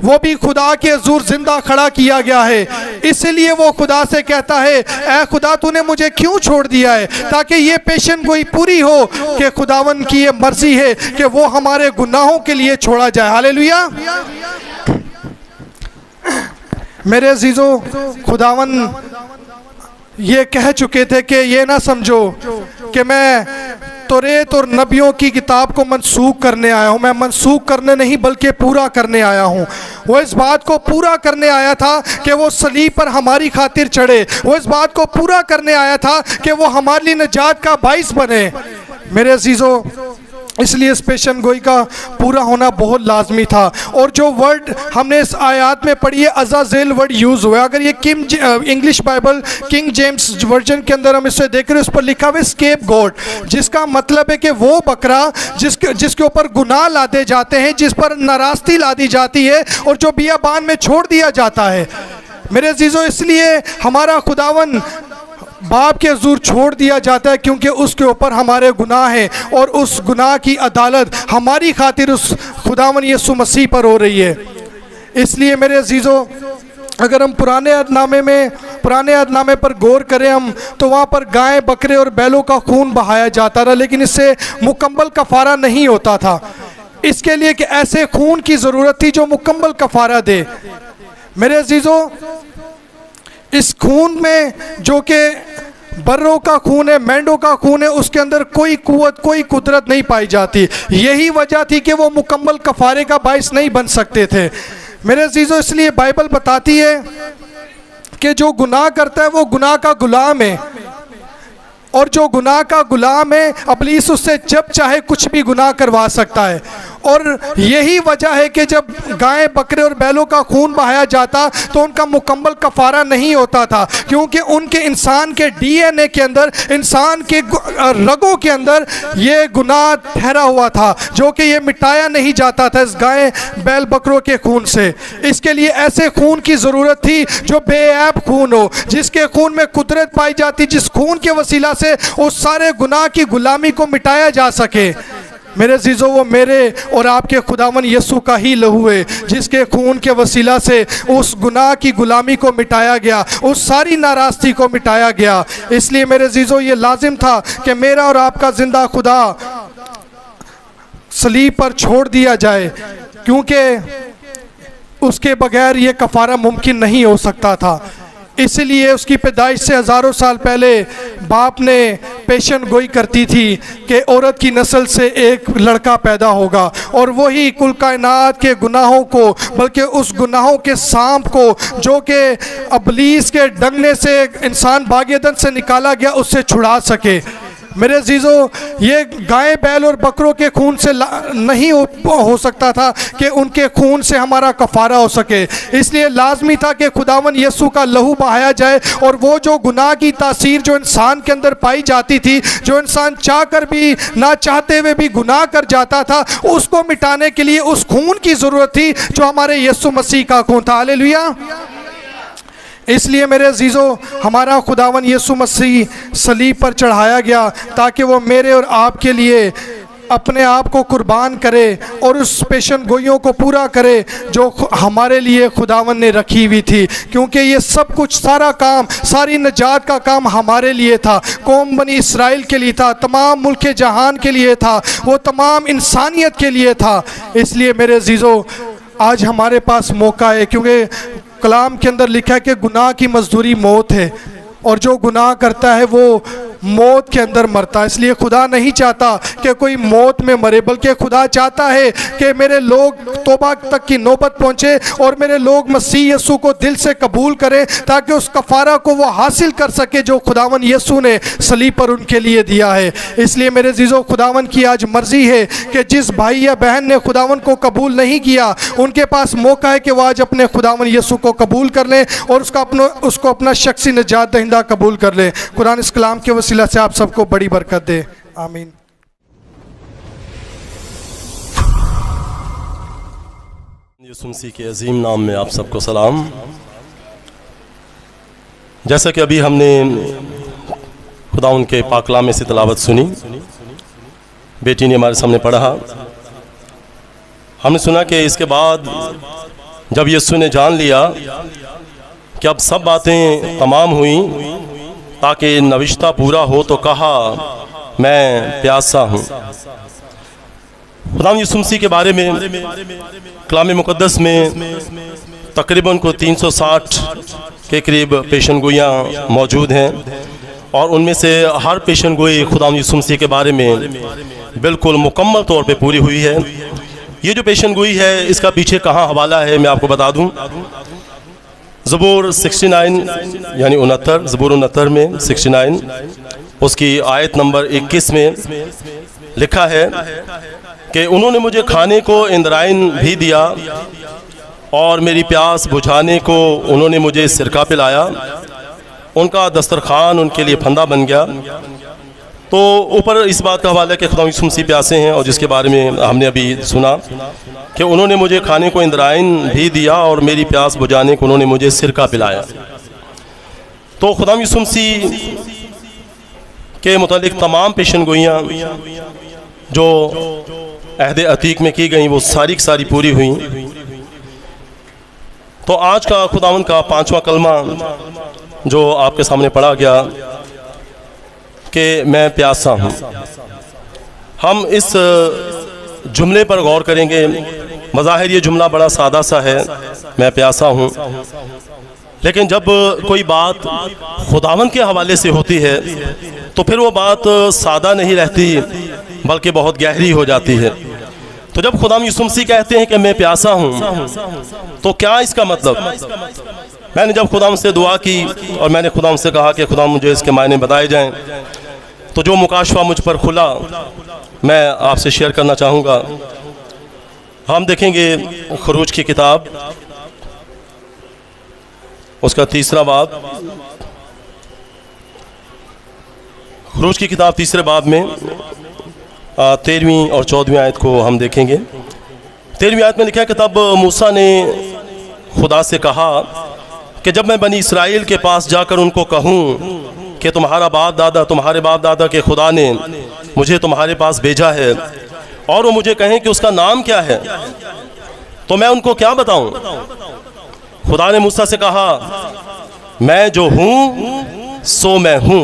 S4: वो भी खुदा के हजूर जिंदा खड़ा किया गया है। इसलिए वो खुदा से कहता है, ऐ खुदा तूने मुझे क्यों छोड़ दिया है, ताकि ये पेशन गोई पूरी हो कि खुदावन की ये मर्जी है कि वो हमारे गुनाहों के लिए छोड़ा जाए। हालेलुया। मेरे अजीजों, खुदावन ये कह चुके थे कि ये ना समझो कि मैं तौरात और नबियों की किताब को मनसूख करने आया हूँ। मैं मनसूख करने नहीं बल्कि पूरा करने आया हूँ। वो इस बात को पूरा करने आया था कि वो सलीब पर हमारी खातिर चढ़े। वो इस बात को पूरा करने आया था कि वो हमारे लिए निजात का बाइस बने। मेरे अजीज़ों, इसलिए इस पेशन गोई का पूरा होना बहुत लाजमी था। और जो वर्ड हमने इस आयत में पढ़ी है, अज़ाज़ेल वर्ड यूज़ हुआ है। अगर ये English Bible king James version के अंदर हम इसे देख रहे हैं, उस पर लिखा हुआ है स्केप गोट, जिसका मतलब है कि वो बकरा जिसके ऊपर गुनाह लादे जाते हैं, जिस पर नाराज़गी लादी जाती है और जो बियाबान में छोड़ दिया जाता है। मेरे अजीज़ों, इसलिए हमारा खुदावन बाप के हजूर छोड़ दिया जाता है क्योंकि उसके ऊपर हमारे गुनाह हैं और उस गुनाह की अदालत हमारी खातिर उस खुदावन यीशु मसीह पर हो रही है। इसलिए मेरे अजीज़ों, अगर हम पुराने अहदनामे पर गौर करें हम, तो वहाँ पर गाय, बकरे और बैलों का खून बहाया जाता रहा, लेकिन इससे मुकम्मल कफ़ारा नहीं होता था। इसके लिए कि ऐसे खून की ज़रूरत थी जो मुकम्मल कफ़ारा दे। मेरे अजीज़ों, इस खून में जो कि बर्रों का खून है, मेंढों का खून है, उसके अंदर कोई कुव्वत, कोई कुदरत नहीं पाई जाती। यही वजह थी कि वो मुकम्मल कफ़ारे का बाइस नहीं बन सकते थे। मेरे अजीज़ों, इसलिए बाइबल बताती है कि जो गुनाह करता है वो गुनाह का गुलाम है, और जो गुनाह का गुलाम है, इब्लीस उससे जब चाहे कुछ भी गुनाह करवा सकता है। और यही वजह है कि जब गाय, बकरे और बैलों का खून बहाया जाता तो उनका मुकम्मल कफ़ारा नहीं होता था, क्योंकि उनके इंसान के डीएनए के अंदर, इंसान के रगों के अंदर ये गुनाह ठहरा हुआ था, जो कि ये मिटाया नहीं जाता था इस गाय, बैल, बकरों के खून से। इसके लिए ऐसे खून की ज़रूरत थी जो बेऐब खून हो, जिसके खून में कुदरत पाई जाती, जिस खून के वसीला से उस सारे गुनाह की गुलामी को मिटाया जा सके। मेरे अजीज़ों, वो मेरे और आपके खुदावन यीशु का ही लहू है, जिसके खून के वसीला से उस गुनाह की गुलामी को मिटाया गया, उस सारी नाराज़गी को मिटाया गया। इसलिए मेरे अजीज़ों, ये लाजिम था कि मेरा और आपका ज़िंदा खुदा सलीब पर छोड़ दिया जाए, क्योंकि उसके बगैर ये कफ़ारा मुमकिन नहीं हो सकता था। इसलिए उसकी पैदाइश से हज़ारों साल पहले बाप ने पेशन गोई करती थी कि औरत की नस्ल से एक लड़का पैदा होगा, और वही कुल कायनात के गुनाहों को, बल्कि उस गुनाहों के सांप को जो कि इब्लीस के डंगने से इंसान बागेदन से निकाला गया, उससे छुड़ा सके। मेरे अजीज़ों, ये गाय, बैल और बकरों के खून से नहीं हो सकता था कि उनके खून से हमारा कफ़ारा हो सके। इसलिए लाजमी था कि खुदावन यीशु का लहू बहाया जाए, और वो जो गुनाह की तासीर जो इंसान के अंदर पाई जाती थी, जो इंसान चाहकर भी ना चाहते हुए भी गुनाह कर जाता था, उसको मिटाने के लिए उस खून की ज़रूरत थी जो हमारे यीशु मसीह का खून था। हालेलुया। इसलिए मेरे अजीज़ों, हमारा खुदावन यीशु मसीह सलीब पर चढ़ाया गया ताकि वो मेरे और आपके लिए अपने आप को कुर्बान करे और उस पेशन गोइयों को पूरा करे जो हमारे लिए खुदावन ने रखी हुई थी, क्योंकि ये सब कुछ, सारा काम, सारी निजात का काम हमारे लिए था, कौम बनी इसराइल के लिए था, तमाम मुल्क जहान के लिए था, वो तमाम इंसानियत के लिए था। इसलिए मेरे अजीज़ों, आज हमारे पास मौका है, क्योंकि कलाम के अंदर लिखा है कि गुनाह की मजदूरी मौत है और जो गुनाह करता है वो मौत के अंदर मरता है। इसलिए खुदा नहीं चाहता कि कोई मौत में मरे, बल्कि खुदा चाहता है कि मेरे लोग तौबा तक की नौबत पहुँचे और मेरे लोग मसीह यीशु को दिल से कबूल करें, ताकि उस कफ़ारा को वो हासिल कर सके जो खुदावन यीशु ने सलीब पर उनके लिए दिया है। इसलिए मेरे अजीज़ों, खुदावन की आज मर्ज़ी है कि जिस भाई या बहन ने खुदावन को कबूल नहीं किया, उनके पास मौका है कि वो आज अपने खुदावन यीशु को कबूल कर लें और उसको अपना शख्सी निजात दहिंदा कबूल कर लें। कुरान इस कलाम के वसीला से आप सबको बड़ी बरकत दे, आमीन।
S5: यीशु मसीह के अजीम नाम में आप सबको सलाम। जैसा कि अभी हमने खुदा उनके पाक कलाम में से तिलावत सुनी, बेटी ने हमारे सामने पढ़ा, हमने सुना कि इसके बाद जब यीशु ने जान लिया कि अब सब बातें तमाम हुई ताकि नविश्ता पूरा हो, तो कहा मैं प्यासा हूँ। खुदा यीशु मसीह के बारे में कलाम मुक़द्दस में तकरीबन को 360 के करीब पेशन गोइयाँ मौजूद हैं और उनमें से हर पेशन गोई खुदा यीशु मसीह के बारे में बिल्कुल मुकम्मल तौर पे पूरी हुई है। ये जो पेशन गोई है, इसका पीछे कहाँ हवाला है मैं आपको बता दूँ। ज़बूर 69 यानी 69, ज़बूर 69 में 69 उसकी आयत नंबर 21 में लिखा है कि उन्होंने मुझे खाने को इंद्राइन भी दिया और मेरी प्यास बुझाने को उन्होंने मुझे सिरका पिलाया, उनका दस्तरखान उनके लिए फंदा बन गया। तो ऊपर इस बात का हवाला है कि खुदा यीशु मसीह प्यासे हैं और जिसके बारे में हमने अभी सुना कि उन्होंने मुझे खाने को इंद्राइन भी दिया और मेरी प्यास बुझाने को उन्होंने मुझे सिरका पिलाया। तो खुदा यीशु मसीह के मुतालिक तमाम पेशन गोइयाँ जो अहद अतीक में की गई वो सारी की सारी पूरी हुई। तो आज का खुदावंद का 5वां कलमा जो आपके सामने पढ़ा गया कि मैं प्यासा हूँ, हम इस जुमले पर गौर करेंगे। मज़ाहिर ये जुमला बड़ा सादा सा है, मैं प्यासा हूँ, लेकिन जब कोई बात खुदावंद के हवाले से होती है तो फिर वो बात सादा नहीं रहती बल्कि बहुत गहरी हो जाती है। तो जब खुदा यीशु मसीह कहते हैं कि मैं प्यासा हूँ, तो क्या इसका मतलब? मैंने जब खुदा से दुआ की और मैंने खुदा से कहा कि खुदा मुझे इसके मायने बताए जाएं, तो जो मुकाशफा मुझ पर खुला मैं आपसे शेयर करना चाहूँगा। हम देखेंगे खरूज की किताब, उसका 3रा बाब, खरूज की किताब 3रे बाब में 13वीं और 14वीं आयत को हम देखेंगे। 13वीं आयत में लिखा है कि तब मूसा ने खुदा से कहा कि जब मैं बनी इसराइल के पास जाकर उनको कहूँ कि तुम्हारे बाप दादा के खुदा ने मुझे तुम्हारे पास भेजा है और वो मुझे कहें कि उसका नाम क्या है, तो मैं उनको क्या बताऊं? खुदा ने मूसा से कहा, मैं जो हूँ सो मैं हूँ।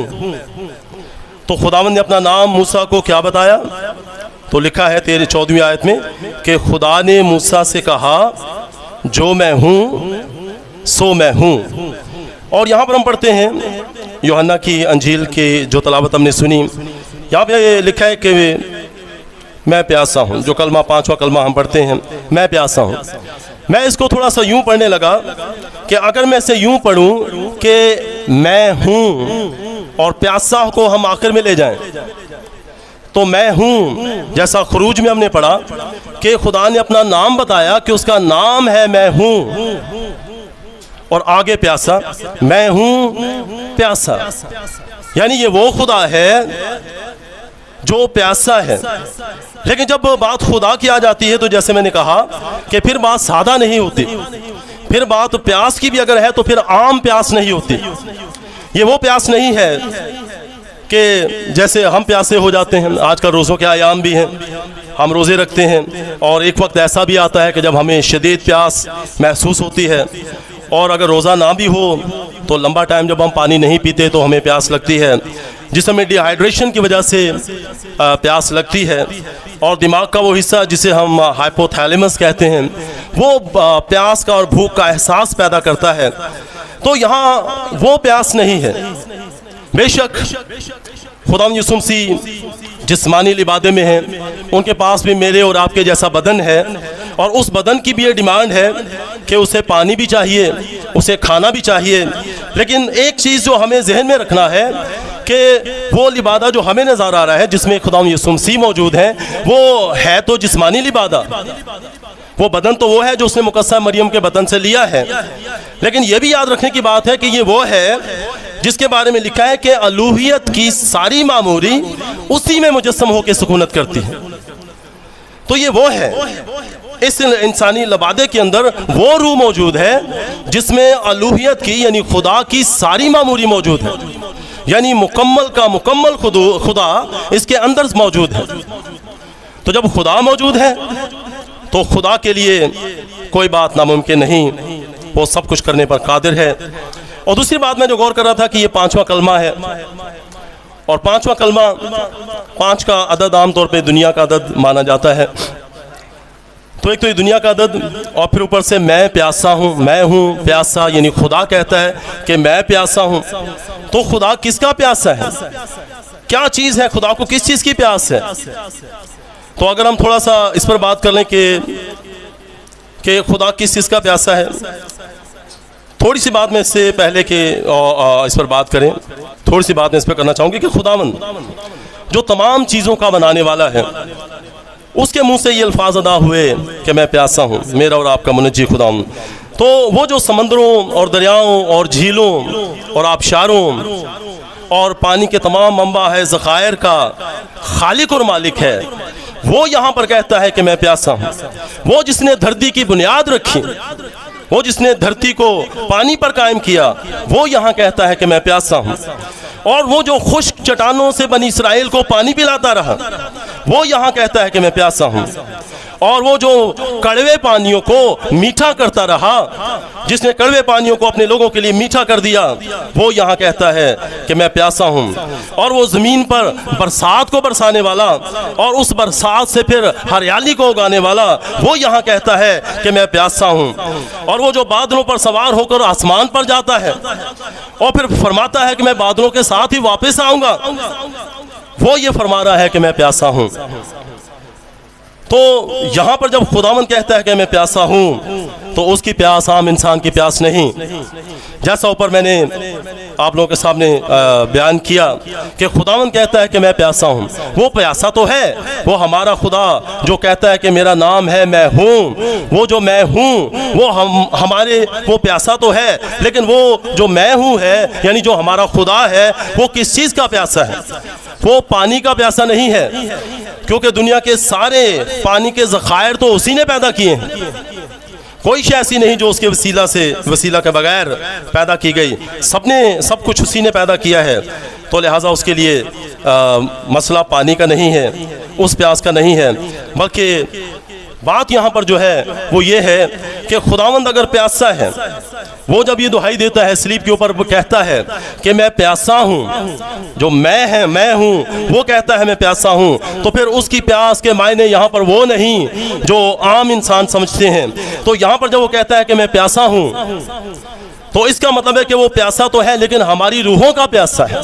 S5: तो खुदावंद ने अपना नाम मूसा को क्या बताया? तो लिखा है 14वीं आयत में कि खुदा ने मूसा से कहा, जो मैं हूँ सो मैं हूँ। और यहाँ पर हम पढ़ते हैं यूहन्ना की अंजील के जो तलावत हमने सुनी, यहाँ पे लिखा है कि मैं प्यासा हूँ। जो कलमा 5वां कलमा हम पढ़ते हैं, मैं प्यासा हूँ। मैं इसको थोड़ा सा यूँ पढ़ने लगा कि अगर मैं इसे यूँ पढ़ूँ कि मैं हूँ और प्यासा को हम आखिर में ले जाएं, तो मैं हूँ, जैसा खरूज में हमने पढ़ा कि खुदा ने अपना नाम बताया कि उसका नाम है मैं हूँ, और आगे प्यासा, मैं हूँ प्यासा, यानी ये वो खुदा है जो प्यासा है। लेकिन जब बात खुदा की आ जाती है तो जैसे मैंने कहा कि फिर बात सादा नहीं होती, फिर बात प्यास की भी अगर है तो फिर आम प्यास नहीं होती। ये वो प्यास नहीं है कि जैसे हम प्यासे हो जाते हैं। आजकल रोज़ों के आयाम भी हैं, हम रोज़े रखते हैं और एक वक्त ऐसा भी आता है कि जब हमें शदीद प्यास महसूस होती है, और अगर रोज़ा ना भी हो तो लंबा टाइम जब हम पानी नहीं पीते तो हमें प्यास लगती है, जिस हमें डिहाइड्रेशन की वजह से प्यास लगती है। और दिमाग का वो हिस्सा जिसे हम हाइपोथैलेमस कहते हैं, वो प्यास का और भूख का एहसास पैदा करता है। तो यहाँ वो प्यास नहीं है। बेशक खुदावंद यीशु मसीह जिस्मानी लिबादे में हैं, उनके पास भी मेरे और आपके जैसा बदन है, और उस बदन की भी ये डिमांड है कि उसे पानी भी चाहिए, उसे खाना भी चाहिए। लेकिन एक चीज़ जो हमें जहन में रखना है कि वो लिबादा जो हमें नज़र आ रहा है जिसमें खुदावंद यीशु मसीह मौजूद है, वो है तो जिस्मानी लिबादा, वो बदन तो वो है जो उसने मुकद्दसा मरियम के बदन से लिया है। लेकिन ये भी याद रखने की बात है कि ये वो है जिसके बारे में लिखा है कि अलूहियत की सारी मामूरी उसी में मुजस्सम होकर सुकूनत करती है। तो ये वो है, इस इंसानी लबादे के अंदर वो रूह मौजूद है जिसमें अलूहियत की यानी खुदा की सारी मामूरी मौजूद है, यानी मुकम्मल का मुकम्मल खुदा इसके अंदर मौजूद है। तो जब खुदा मौजूद है तो खुदा के लिए कोई बात नामुमकिन नहीं, वो सब कुछ करने पर कादिर है। और दूसरी बात मैं जो गौर कर रहा था कि ये 5वां कलमा है, और 5वां कलमा 5 का अदद आमतौर पे दुनिया का अदद माना जाता है। तो एक तो ये दुनिया का अदद, और फिर ऊपर से मैं प्यासा हूँ, मैं हूँ प्यासा, यानी खुदा कहता है कि मैं प्यासा हूँ। तो खुदा किसका प्यासा है? क्या चीज़ है? खुदा को किस चीज़ की प्यास है? तो अगर हम थोड़ा सा इस पर बात कर लें कि खुदा किस चीज़ का प्यासा है, थोड़ी सी बात मैं इससे पहले कि इस पर बात करें, थोड़ी सी बात मैं इस पर करना चाहूँगी कि खुदावंद जो तमाम चीज़ों का बनाने वाला है, उसके मुंह से ये अल्फाज अदा हुए कि मैं प्यासा हूँ, मेरा और आपका मुनज्जी खुदावंद। तो वो जो समंदरों और दरियाओं और झीलों और आबशारों और पानी के तमाम मंबा है, ज़खायर का खालिक और मालिक है, वो यहाँ पर कहता है कि मैं प्यासा हूँ। वो जिसने धरती की बुनियाद रखी, वो जिसने धरती को पानी पर कायम किया, वो यहाँ कहता है कि मैं प्यासा हूँ। और वो जो खुश्क चट्टानों से बनी इसराइल को पानी पिलाता रहा, वो यहाँ कहता है कि मैं प्यासा हूँ। और वो जो कड़वे पानियों को मीठा करता रहा, जिसने कड़वे पानियों को अपने लोगों के लिए मीठा कर दिया, वो यहाँ कहता है कि मैं प्यासा हूँ। और वो ज़मीन पर बरसात को बरसाने वाला और उस बरसात से फिर हरियाली को उगाने वाला, वो यहाँ कहता है कि मैं प्यासा हूँ। और वो जो बादलों पर सवार होकर आसमान पर जाता है और फिर फरमाता है कि मैं बादलों के साथ ही वापस आऊँगा, वो ये फरमा रहा है कि मैं प्यासा हूँ। तो यहाँ पर जब खुदावंद कहता है कि मैं प्यासा हूँ, तो उसकी प्यास आम इंसान की प्यास नहीं। जैसा ऊपर मैंने आप लोगों के सामने बयान किया कि खुदावंद कहता है कि मैं प्यासा हूँ, वो प्यासा तो है, वो हमारा खुदा जो कहता है कि मेरा नाम है मैं हूँ, वो जो मैं हूँ वो हमारे वो प्यासा तो है, लेकिन वो जो मैं हूँ है यानी जो हमारा खुदा है, वो किस चीज़ का प्यासा है? वो पानी का प्यासा नहीं है, क्योंकि दुनिया के सारे पानी के ज़खायर तो उसी ने पैदा किए हैं। कोई शय ऐसी नहीं जो उसके वसीला के बगैर पैदा की गई, सबने सब कुछ उसी ने पैदा किया है। तो लिहाजा उसके लिए मसला पानी का नहीं है, उस प्यास का नहीं है, बल्कि बात यहाँ पर जो है वो ये है कि खुदावंद अगर प्यासा है, वो जब ये दुहाई देता है स्लीप के ऊपर, वो कहता है कि मैं प्यासा हूँ, जो मैं हूँ वो कहता है मैं प्यासा हूँ, तो फिर उसकी प्यास के मायने यहाँ पर वो नहीं जो आम इंसान समझते हैं। तो यहाँ पर जब वो कहता है कि मैं प्यासा हूँ, तो इसका मतलब है कि वो प्यासा तो है, लेकिन हमारी रूहों का प्यासा है,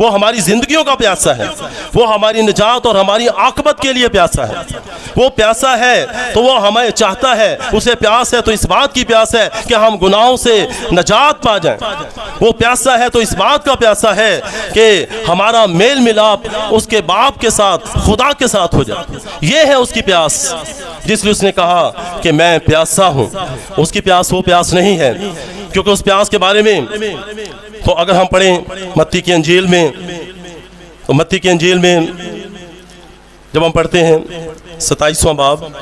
S5: वो हमारी जिंदगियों का प्यासा है, वो हमारी निजात और हमारी आकबत के लिए प्यासा है। वो प्यासा है तो वो हमें चाहता है, उसे प्यास है तो इस बात की प्यास है कि हम गुनाहों से नजात पा जाएं। वो प्यासा है तो इस बात का प्यासा है कि हमारा मेल मिलाप उसके बाप के साथ, खुदा के साथ हो जाए। ये है उसकी प्यास, जिसलिए उसने कहा कि मैं प्यासा हूँ। उसकी प्यास वो प्यास नहीं है, क्योंकि उस प्यास के बारे में तो अगर हम पढ़ें मत्ती की अंजील में, तो मत्ती की अंजील में जब हम पढ़ते हैं 27वां बाब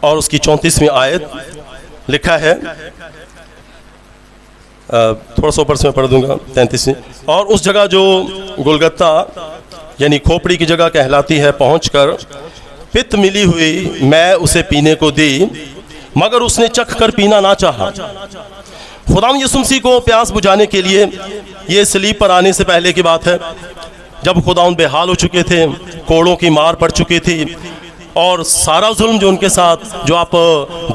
S5: और उसकी 34वीं आयत, लिखा है, थोड़ा सा ऊपर से मैं पढ़ दूंगा 33 में। और उस जगह जो गुलगत्ता यानी खोपड़ी की जगह कहलाती है पहुंचकर पित्त मिली हुई मैं उसे पीने को दी, मगर उसने चख कर पीना ना चाहा। खुदाम यीशु मसीह को प्यास बुझाने के लिए, ये सलीब पर आने से पहले की बात है, जब खुदाम बेहाल हो चुके थे, कोड़ों की मार पड़ चुकी थी, और सारा जुल्म जो उनके साथ जो आप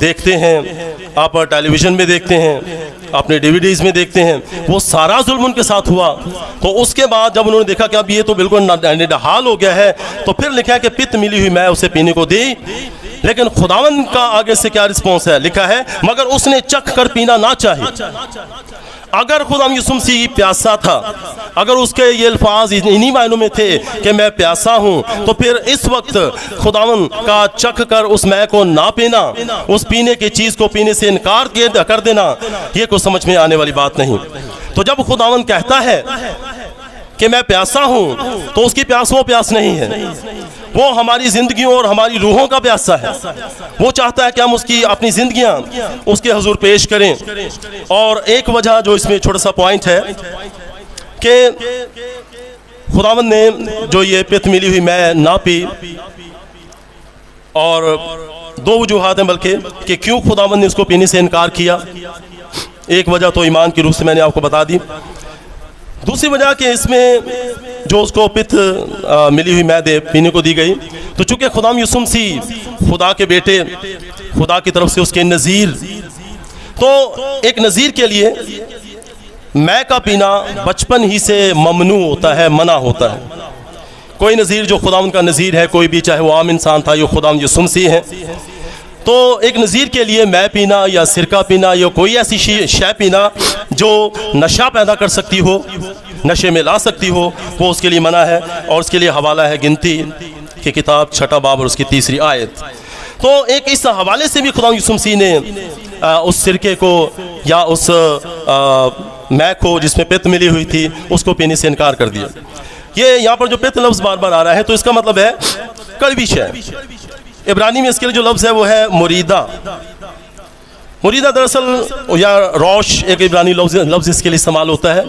S5: देखते हैं, आप टेलीविज़न में देखते हैं, अपने डीवीडीज़ में देखते हैं, वो सारा जुल्म उनके साथ हुआ। तो उसके बाद जब उन्होंने देखा कि अब ये तो बिल्कुल निडहाल हो गया है, तो फिर लिखा है कि पित्त मिली हुई मैं उसे पीने को दी। लेकिन खुदावन का आगे से क्या रिस्पॉन्स है, लिखा है मगर उसने चख कर पीना ना चाहे। अगर खुदाम यीशु मसीह प्यासा था, अगर उसके ये अल्फाज इन्हीं मायनों में थे कि मैं प्यासा हूँ, तो फिर इस वक्त खुदावन का चख कर उस मैं को ना पीना, उस पीने की चीज़ को पीने से इनकार कर देना, ये कुछ समझ में आने वाली बात नहीं। तो जब खुदावन कहता है कि मैं प्यासा हूँ, तो उसकी प्यास वो प्यास नहीं है, वो हमारी ज़िंदगियों और हमारी रूहों का प्यासा है। वो चाहता है कि हम उसकी अपनी ज़िंदगियाँ उसके हुजूर पेश करें। और एक वजह जो इसमें छोटा सा पॉइंट है कि खुदावंद ने जो ये पित्त मिली हुई मैं ना पी, और दो वजूहात हैं बल्कि कि क्यों खुदावंद ने उसको पीने से इनकार किया। एक वजह तो ईमान की रूह से मैंने आपको बता दी, दूसरी वजह कि इसमें जो उसको पित्त मिली हुई मैदे पीने को दी गई, तो चूँकि खुदाम यीशु मसीह खुदा के बेटे, खुदा की तरफ से उसके नज़ीर, तो एक नज़ीर के लिए मैं का पीना बचपन ही से ममनू होता है, मना होता है। कोई नज़ीर जो खुदाम का नज़ीर है, कोई भी, चाहे वो आम इंसान था या खुदाम यीशु मसीह है, तो एक नज़ीर के लिए मैं पीना या सिरका पीना या कोई ऐसी शय पीना जो नशा पैदा कर सकती हो, नशे में ला सकती हो, वो उसके लिए मना है। और उसके लिए हवाला है गिनती की किताब 6 बाब और उसकी 3 आयत। तो एक इस हवाले से भी खुदा यीशु मसीह ने उस सिरके को या उस मैं को जिसमें पित्त मिली हुई थी, उसको पीने से इनकार कर दिया। ये यहाँ पर जो पित्त लफ्ज़ बार बार आ रहा है, तो इसका मतलब है कड़वी शय। इब्रानी में इसके लिए जो लफ्ज़ है वो है मुरीदा। मुरीदा दरअसल या रोश एक इब्रानी लफ्ज़ इसके लिए इस्तेमाल होता है।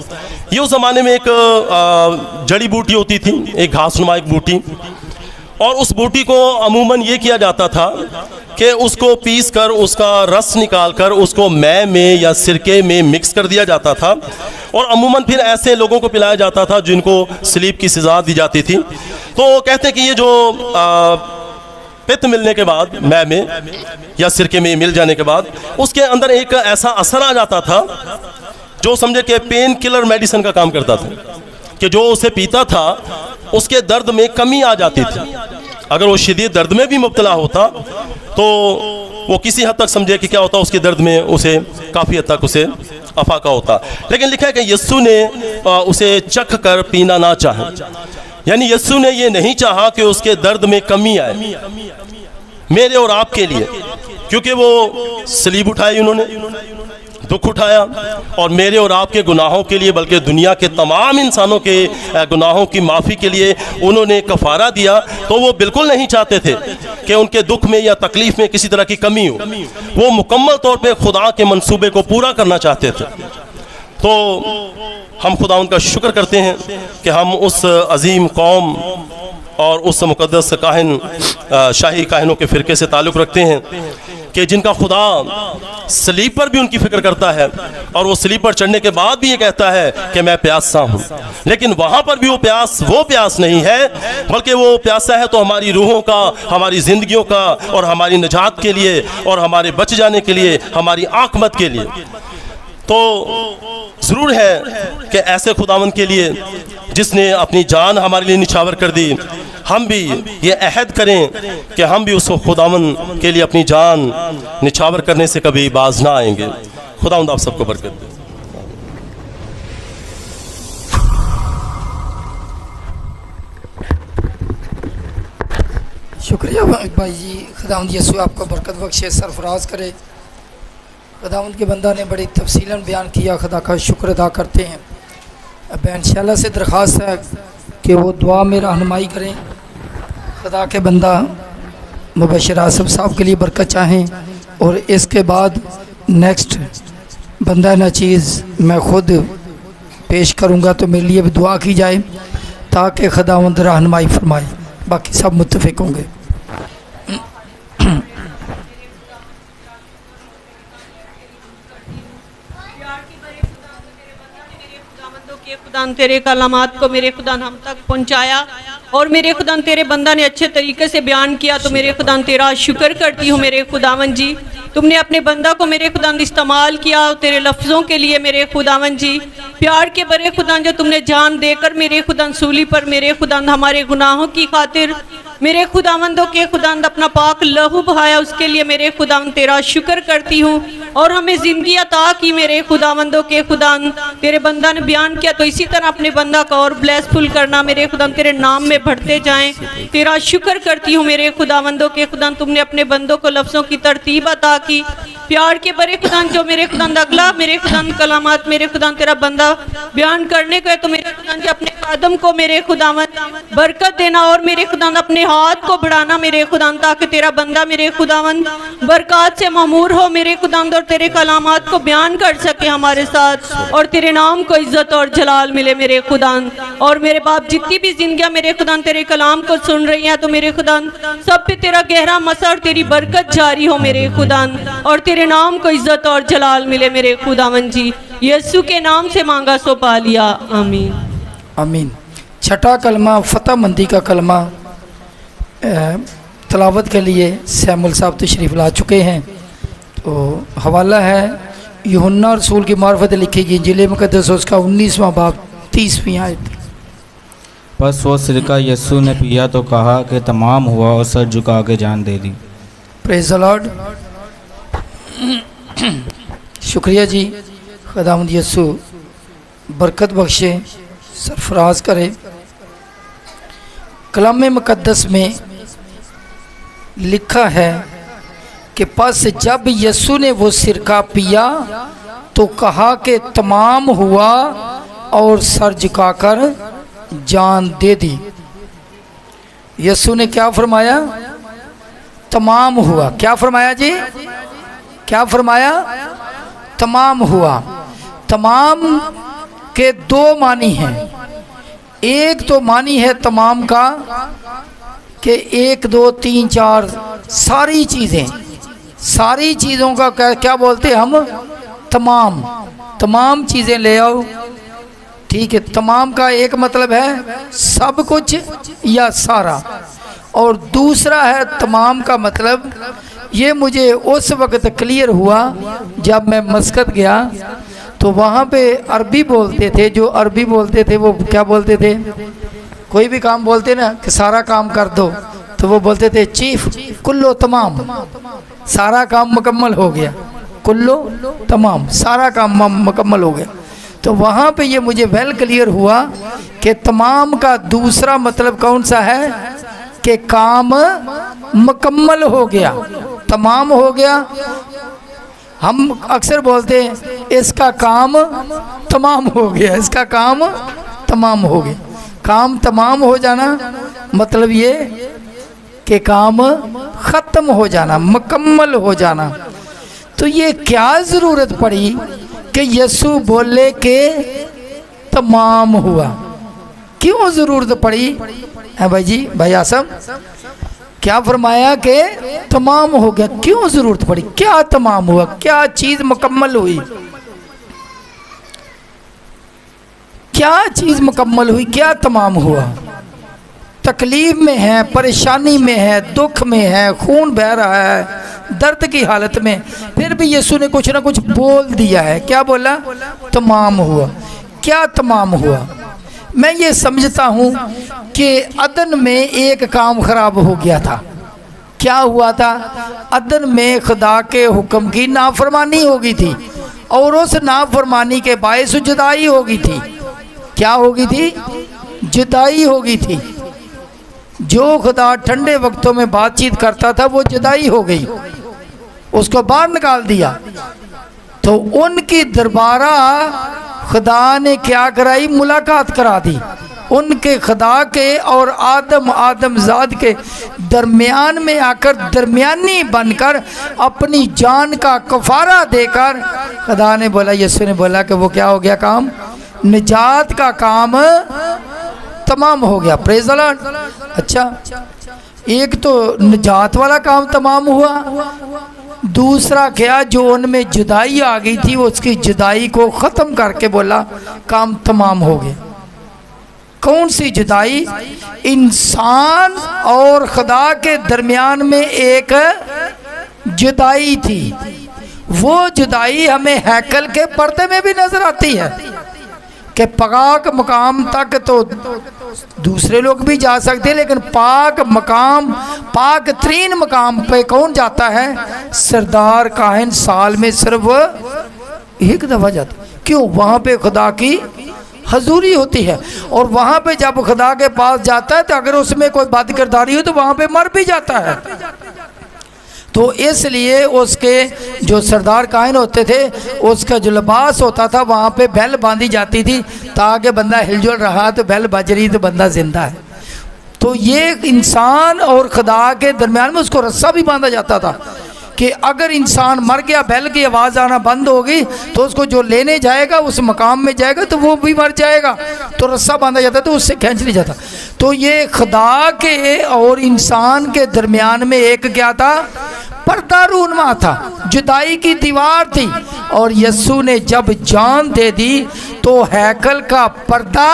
S5: ये उस ज़माने में एक जड़ी बूटी होती थी, एक घासनुमा एक बूटी, और उस बूटी को अमूमन ये किया जाता था कि उसको पीस कर उसका रस निकाल कर उसको मैं में या सिरके में मिक्स कर दिया जाता था, और अमूमन फिर ऐसे लोगों को पिलाया जाता था जिनको सलीब की सज़ा दी जाती थी। तो कहते हैं कि ये जो पित्त मिलने के बाद, मैं में या सिरके में मिल जाने के बाद, उसके अंदर एक ऐसा असर आ जाता था जो समझे कि पेन किलर मेडिसिन का काम करता था, कि जो उसे पीता था उसके दर्द में कमी आ जाती थी। अगर वो शदीद दर्द में भी मुब्तला होता तो वो किसी हद तक समझे कि क्या होता, उसके दर्द में उसे काफ़ी हद तक उसे अफाका होता। लेकिन लिखा है कि यस्सु ने उसे चख कर पीना ना चाहे, यानी यस्सु ने ये नहीं चाहा कि उसके दर्द में कमी आए मेरे और आपके लिए, क्योंकि वो सलीब उठाई, उन्होंने दुख उठाया, और मेरे और आपके गुनाहों के लिए, बल्कि दुनिया के तमाम इंसानों के गुनाहों की माफ़ी के लिए उन्होंने कफ़ारा दिया। तो वो बिल्कुल नहीं चाहते थे कि उनके दुख में या तकलीफ़ में किसी तरह की कमी हो, वो मुकम्मल तौर पे खुदा के मंसूबे को पूरा करना चाहते थे। तो हम खुदा उनका शुक्र करते हैं कि हम उस अजीम कौम और उस मुक़द्दस काहिन शाही काहिनों के फ़िरके से ताल्लुक़ रखते हैं कि जिनका खुदा सलीब पर भी उनकी फ़िक्र करता है, और वो सलीब पर चढ़ने के बाद भी ये कहता है कि मैं प्यासा हूँ। लेकिन वहाँ पर भी वो प्यास नहीं है, बल्कि वो प्यासा है तो हमारी रूहों का, हमारी ज़िंदगियों का, और हमारी निजात के लिए, और हमारे बच जाने के लिए, हमारी आक़िबत के लिए। तो ज़रूर है कि ऐसे खुदावंद के लिए जिसने अपनी जान हमारे लिए निछावर कर दी, हम भी ये अहद करें कि हम भी उस खुदावंद के लिए अपनी जान निछावर करने से कभी बाज ना आएंगे। खुदावंद आप सबको बरकत दे।
S6: शुक्रिया भाई जी, खुदावंद यीशु आपको बरकत बख्शे, सरफराज करे। खुदावंद के बंदा ने बड़ी तफसीलन बयान किया, खुदा का शुक्र अदा करते हैं। बहन शाला से दरख्वास्त है कि वो दुआ में रहनुमाई करें। खुदा के बंदा मुबशर आसिफ साहब के लिए बरकत चाहें, और इसके बाद नेक्स्ट बंदा ना चीज़ मैं ख़ुद पेश करूँगा, तो मेरे लिए भी दुआ की जाए ताकि खुदावंद रहनुमाई फरमाए। बाकी सब मुत्तफिक होंगे।
S7: के खुदान तेरे कलामात को मेरे खुदान हम तक पहुंचाया और मेरे खुदान तेरे बंदा ने अच्छे तरीके से बयान किया, तो मेरे खुदान तेरा शुक्र करती हूँ मेरे खुदावन जी। तुमने अपने बंदा को मेरे खुदान इस्तेमाल किया तेरे लफ्ज़ों के लिए मेरे खुदावन जी। प्यार के बड़े खुदान जो तुमने जान देकर मेरे खुदान सूली पर मेरे खुदान हमारे गुनाहों की खातिर मेरे खुदावंदों के खुदावंद अपना पाक लहू बहाया, उसके लिए मेरे खुदावंद तेरा शुक्र करती हूँ। और हमें ज़िंदगी अता की मेरे खुदावंदों के खुदावंद तेरे बंदा ने बयान किया, तो इसी तरह अपने बंदा का और ब्लेसफुल करना मेरे खुदावंद तेरे नाम में बढ़ते जाएं। तेरा शुक्र करती हूँ मेरे खुदावंदों के खुदावंद, तुमने अपने बंदों को लफ्ज़ों की तरतीब अता की। प्यार के बड़े खुदावंद जो मेरे खुदावंद अगला मेरे खुदावंद कलामात मेरे खुदावंद तेरा बंदा बयान करने को है, तो मेरे खुदावंद जी अपने कदम को मेरे खुदावंद बरकत देना और मेरे खुदावंद अपने हाथ को बढ़ाना मेरे खुदावंद, ताकि तेरा बंदा मेरे खुदावंद बरकत से मामूर हो मेरे खुदावंद और तेरे कलामात को बयान कर सके हमारे साथ, और तेरे नाम को इज्जत और जलाल मिले मेरे खुदावंद। और मेरे बाप जितनी भी जिंदगियां मेरे खुदावंद तेरे कलाम को सुन रही हैं, तो मेरे खुदावंद सब पे तेरा गहरा मसा और तेरी बरकत जारी हो मेरे खुदावंद, और तेरे नाम को इज्जत और जलाल मिले मेरे खुदावंद जी। यीशु के नाम से मांगा सो पा लिया, आमीन
S6: आमीन। छठा कलमा फतह मंदी का कलमा तलावत के लिए सैमुल साहब तशरीफ़ ला चुके हैं। तो हवाला है यूहन्ना रसूल की मार्फत लिखी गई इंजील मुक़द्दस उसका 19वां बाब 30वीं आयत।
S8: बस वो सिरका यस्सु ने पिया तो कहा कि तमाम हुआ और सर झुका के जान दे दी।
S6: Praise the lord. शुक्रिया जी। खुदावंद यस्सु बरकत बख्शे, सरफराज करे। कलाम मुक़द्दस में लिखा है कि बस जब यस्सु ने वो सिरका पिया तो कहा कि तमाम हुआ और सर झुकाकर जान दे दी। यस्सु ने क्या फरमाया? तमाम हुआ। क्या फरमाया जी? क्या फरमाया? तमाम हुआ। तमाम के दो मानी हैं। एक तो मानी है तमाम का कि 1 2 3 4 सारी चीज़ें, सारी चीज़ों का क्या बोलते हैं हम? तमाम। तमाम चीज़ें ले आओ, ठीक है। तमाम का एक मतलब है सब कुछ या सारा, और दूसरा है तमाम का मतलब, ये मुझे उस वक्त क्लियर हुआ जब मैं मस्कत गया, तो वहाँ पे अरबी बोलते थे। जो अरबी बोलते थे वो क्या बोलते थे? कोई भी काम बोलते ना कि सारा काम कर दो, तो वो बोलते थे चीफ कुल्लो तमाम, सारा काम मुकम्मल हो गया। कुल्लो तमाम, सारा काम मुकम्मल हो गया। तो वहाँ पे ये मुझे वेल क्लियर हुआ कि तमाम का दूसरा मतलब कौन सा है? कि काम मुकम्मल हो गया, तमाम हो गया। हम अक्सर बोलते हैं इसका काम तमाम हो गया, इसका काम तमाम हो गया। काम तमाम हो जाना मतलब ये कि काम ख़त्म हो जाना, मुकम्मल हो जाना। तो ये क्या ज़रूरत पड़ी कि यस्सु बोले कि तमाम हुआ? क्यों ज़रूरत पड़ी है भाई जी? भाई आसम क्या फरमाया कि तमाम हो गया? क्यों ज़रूरत पड़ी? क्या तमाम हुआ? क्या चीज़ मुकम्मल हुई? क्या चीज़ मुकम्मल हुई? क्या तमाम हुआ? तकलीफ़ में है, परेशानी में है, दुख में है, खून बह रहा है, दर्द की हालत में, फिर भी यीशु ने कुछ ना कुछ बोल दिया है। क्या बोला? तमाम हुआ। क्या तमाम हुआ? मैं ये समझता हूँ कि अदन में एक काम ख़राब हो गया था। क्या हुआ था? अदन में खुदा के हुक्म की नाफरमानी हो गई थी, और उस नाफरमानी के बायस जुदाई हो गई थी। क्या हो गई थी? जुदाई हो गई थी। जो खुदा ठंडे वक्तों में बातचीत करता था वो जुदाई हो गई, उसको बाहर निकाल दिया। तो उनकी दरबारा खुदा ने क्या कराई? मुलाकात करा दी। उनके खुदा के और आदमजाद के दरमियान में आकर दरमियानी बनकर अपनी जान का कफारा देकर खुदा ने बोला, यीशु ने बोला कि वो क्या हो गया, काम निजात का काम तमाम हो गया। Praise the Lord. अच्छा, एक तो निजात वाला काम तमाम हुआ, दूसरा क्या, जो उनमें जुदाई आ गई थी उसकी जुदाई को ख़त्म करके बोला काम तमाम हो गया। कौन सी जुदाई? इंसान और खुदा के दरमियान में एक जुदाई थी। वो जुदाई हमें हैकल के पर्दे में भी नजर आती है कि पाक मकाम तक तो दूसरे लोग भी जा सकते हैं, लेकिन पाक मकाम, पाक तरीन मकाम पे कौन जाता है? सरदार काहिन साल में सिर्फ एक दफ़ा जाता। क्यों? वहाँ पे खुदा की हजूरी होती है, और वहाँ पे जब खुदा के पास जाता है तो अगर उसमें कोई बद किरदारी हो तो वहाँ पे मर भी जाता है। तो इसलिए उसके जो सरदार काहिन होते थे उसका जो लिबास होता था वहाँ पे बेल बांधी जाती थी, ताकि बंदा हिलजुल रहा तो बेल बज रही तो बंदा जिंदा है। तो ये इंसान और खुदा के दरमियान में उसको रस्सा भी बांधा जाता था कि अगर इंसान मर गया, बेल की आवाज़ आना बंद होगी तो उसको जो लेने जाएगा उस मकाम में जाएगा तो वो भी मर जाएगा, तो रस्सा बांधा जाता तो उससे खींच नहीं जाता। तो ये खुदा के और इंसान के दरमियान में एक क्या था? पर्दा रूनमा था, जुदाई की दीवार थी। और यीशु ने जब जान दे दी तो हैकल का पर्दा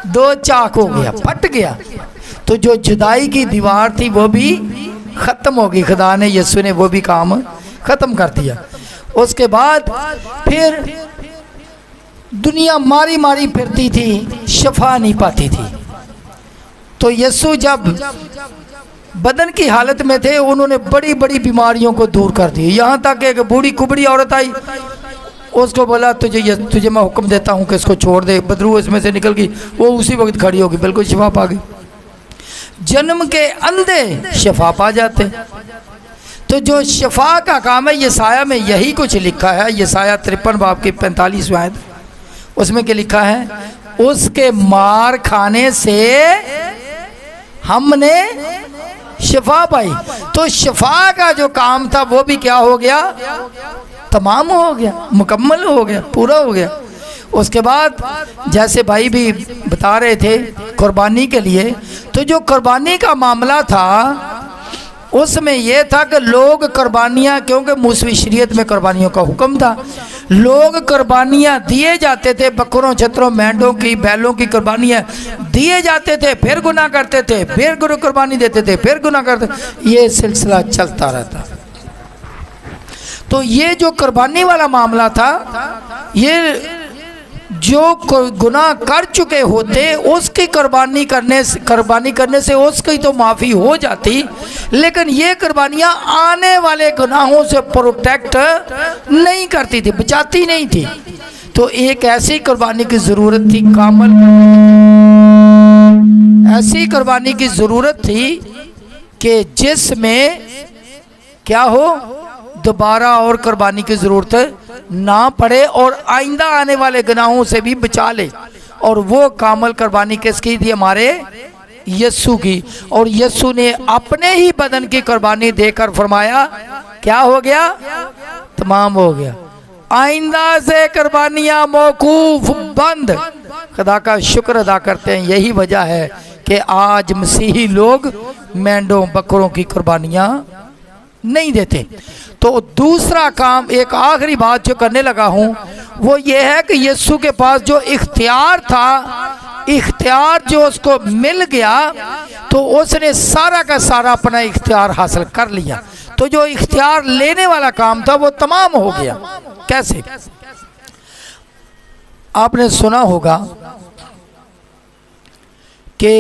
S6: दो चाक हो गया, फट गया। तो जो जुदाई की दीवार थी वो भी ख़त्म हो गई। खुदा ने, यीशु ने वो भी काम ख़त्म कर दिया। उसके बाद फिर दुनिया मारी मारी फिरती थी, शफा नहीं पाती थी। तो यीशु जब बदन की हालत में थे उन्होंने बड़ी बड़ी बीमारियों को दूर कर दी। यहाँ तक एक बूढ़ी कुबड़ी औरत आई, उसको बोला तुझे मैं हुक्म देता हूँ कि इसको छोड़ दे, बदरू इसमें से निकल गई, वो उसी वक्त खड़ी होगी, बिल्कुल शिफा पा गई। जन्म के अंधे शिफा पा जाते। तो जो शिफा का काम है, यसाया में यही कुछ लिखा है। यसाया 53 बाब की 45 आयत, उसमें क्या लिखा है? उसके मार खाने से हमने शिफा पाई। तो शिफा का जो काम था वो भी क्या हो गया? तमाम हो गया, मुकम्मल हो गया, पूरा हो गया। उसके बाद जैसे भाई भी बता रहे थे कुर्बानी के लिए, तो जो कुर्बानी का मामला था उसमें यह था कि लोग कुर्बानियाँ, क्योंकि मूसवी शरीयत में कुर्बानियों का हुक्म था, लोग कुर्बानियाँ दिए जाते थे, बकरों, छतरों, मेंढों की, बैलों की कुर्बानियाँ दिए जाते थे, फिर गुनाह करते थे, फिर कुर्बानी देते थे, फिर गुनाह करते, ये सिलसिला चलता रहता। तो ये जो कुर्बानी वाला मामला था, ये जो गुनाह कर चुके होते उसकी कुर्बानी करने से उसकी तो माफ़ी हो जाती, लेकिन ये कुर्बानियाँ आने वाले गुनाहों से प्रोटेक्ट नहीं करती थी, बचाती नहीं थी। तो एक ऐसी कुर्बानी की ज़रूरत थी, कामल ऐसी कुर्बानी की ज़रूरत थी कि जिसमें क्या हो, दोबारा और कुर्बानी की ज़रूरत ना पड़े और आइंदा आने वाले गुनाहों से भी बचा ले। और वो कामल कुर्बानी किसकी थी? हमारे यीशु की। और यीशु ने अपने ही बदन की कुर्बानी देकर फरमाया क्या हो गया? तमाम हो गया। आइंदा से कुर्बानियाँ मौकूफ, बंद। खुदा का शुक्र अदा करते हैं। यही वजह है कि आज मसीही लोग मेंढों बकरों की कुर्बानियाँ नहीं देते। तो दूसरा काम, एक आखिरी बात जो करने लगा हूँ वो ये है कि यीशु के पास जो इख्तियार था, इख्तियार जो उसको मिल गया तो उसने सारा का सारा अपना इख्तियार हासिल कर लिया। तो जो इख्तियार लेने वाला काम था वो तमाम हो गया। कैसे? आपने सुना होगा कि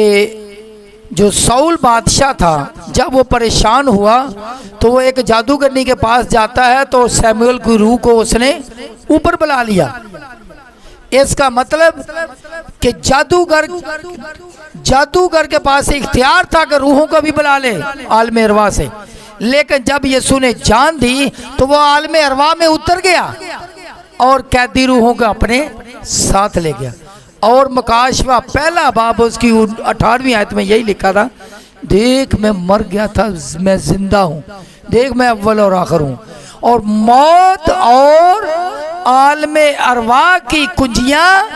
S6: जो साउल बादशाह था, जब वो परेशान हुआ तो वो एक जादूगरनी के पास जाता है, तो सैमुअल की रूह को उसने ऊपर बुला लिया। इसका मतलब कि जादूगर के पास इख्तियार था कि रूहों को भी बुला ले आलम अरवा से, लेकिन जब यीशु ने जान दी तो वो आलम अरवा में उतर गया और कैदी रूहों को अपने साथ ले गया। और मकाशवा पहला बाब उसकी 18वीं आयत में यही लिखा था, देख मैं मर गया था, मैं जिंदा हूँ, देख मैं अव्वल और आखिर हूँ, और मौत और आलमे अरवा की कुंजियाँ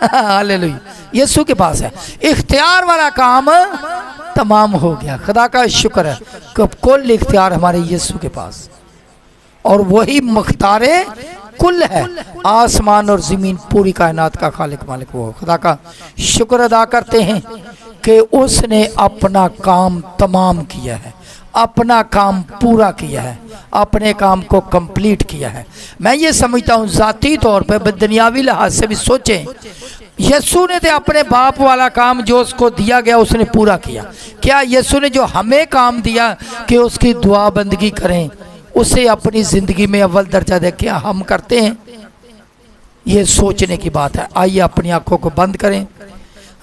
S6: हालेलुया यीशु के पास है। इख्तियार वाला काम तमाम हो गया। खुदा का शुक्र है कि कुल इख्तियार हमारे यीशु के पास, और वही मुख्तारे कुल है, आसमान और ज़मीन पूरी कायनात का खालिक मालिक वो। खुदा का शुक्र अदा करते हैं कि उसने अपना काम तमाम किया है, अपना काम पूरा किया है, अपने काम को कंप्लीट किया है। मैं ये समझता हूँ ज़ाती तौर पर दुनियावी लिहाज से भी सोचें, यीशु ने तो अपने बाप वाला काम जो उसको दिया गया उसने पूरा किया। क्या यीशु ने जो हमें काम दिया कि उसकी दुआ बंदगी करें, उसे अपनी ज़िंदगी में अव्वल दर्जा दे, क्या हम करते हैं? ये सोचने की बात है। आइए अपनी आंखों को बंद करें।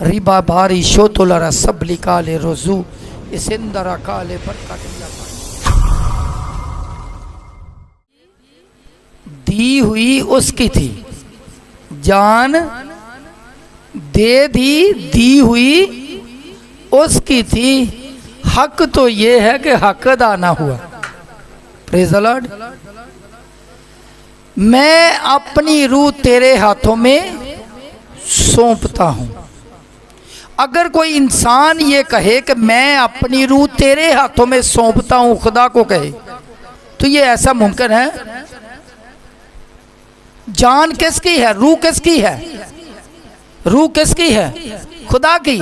S6: रिबा भारी शोतुलरा सबली काले रोजू इसंदरा काले दी हुई उसकी थी, जान दे दी हुई उसकी थी। हक तो ये है कि हक अदा ना हुआ। Praise the Lord. मैं अपनी रूह तेरे हाथों में सौंपता हूं। अगर कोई इंसान ये कहे कि मैं अपनी रूह तेरे हाथों में सौंपता हूं, खुदा को कहे, तो ये ऐसा मुमकिन है? जान किसकी है? रूह किसकी है? रूह किसकी है? खुदा की।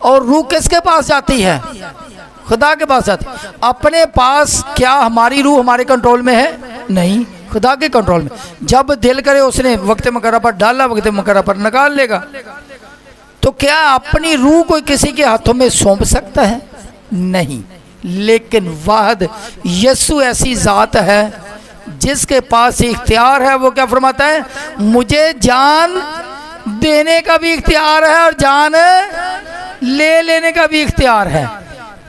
S6: और रूह किसके पास जाती है? खुदा के पास जाती। अपने पास क्या हमारी रूह हमारे कंट्रोल में है? नहीं, खुदा के कंट्रोल में। जब दिल करे उसने वक्त मुकर्रर पर डाला, वक्त मुकर्रर पर निकाल लेगा। तो क्या अपनी रूह कोई किसी के हाथों में सौंप सकता है? नहीं। लेकिन वाहिद यीशु ऐसी ज़ात है जिसके पास इख्तियार है। वो क्या फरमाता है? मुझे जान देने का भी इख्तियार है और जान ले लेने का भी इख्तियार है।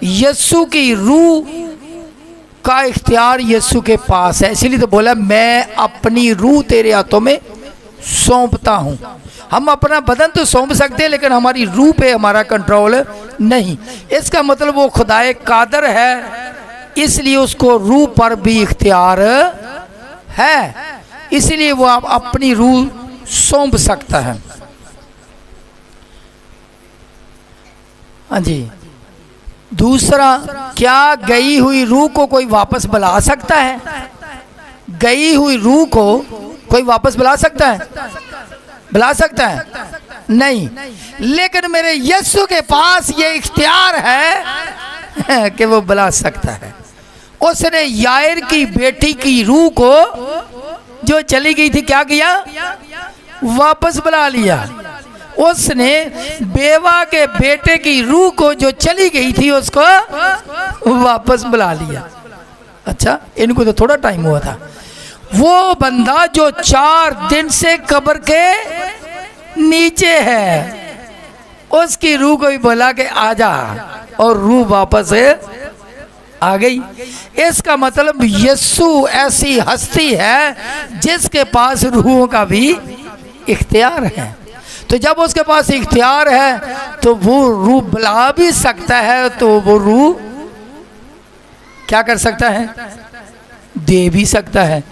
S6: यीशु की रूह का इख्तियार यीशु के पास है। इसीलिए तो बोला मैं अपनी रूह तेरे हाथों में सौंपता हूँ। हम अपना बदन तो सौंप सकते हैं, लेकिन हमारी रूह पे हमारा कंट्रोल नहीं। इसका मतलब वो खुदाए कादर है, इसलिए उसको रूह पर भी इख्तियार है, इसलिए वो आप अपनी रूह सौंप सकता है। हाँ जी। दूसरा, क्या गई हुई रूह को कोई वापस बुला सकता है? गई हुई रूह को कोई वापस बुला सकता है? बुला सकता है? नहीं। लेकिन मेरे यीशु के पास ये इख्तियार है कि वो बुला सकता है। उसने यायर की बेटी की रूह को जो चली गई थी क्या किया? वापस बुला लिया। उसने बेवा के बेटे की रूह को जो चली गई थी उसको वापस बुला लिया। अच्छा, इनको तो थोड़ा टाइम हुआ था। वो बंदा जो 4 दिन से कब्र के नीचे है, उसकी रूह को भी बोला कि आजा, और रूह वापस आ गई। इसका मतलब यीशु ऐसी हस्ती है जिसके पास रूहों का भी इख्तियार है। तो जब उसके पास इख्तियार है तो वो रूह बुला भी सकता है, तो वो रूह क्या कर सकता है? दे भी सकता है।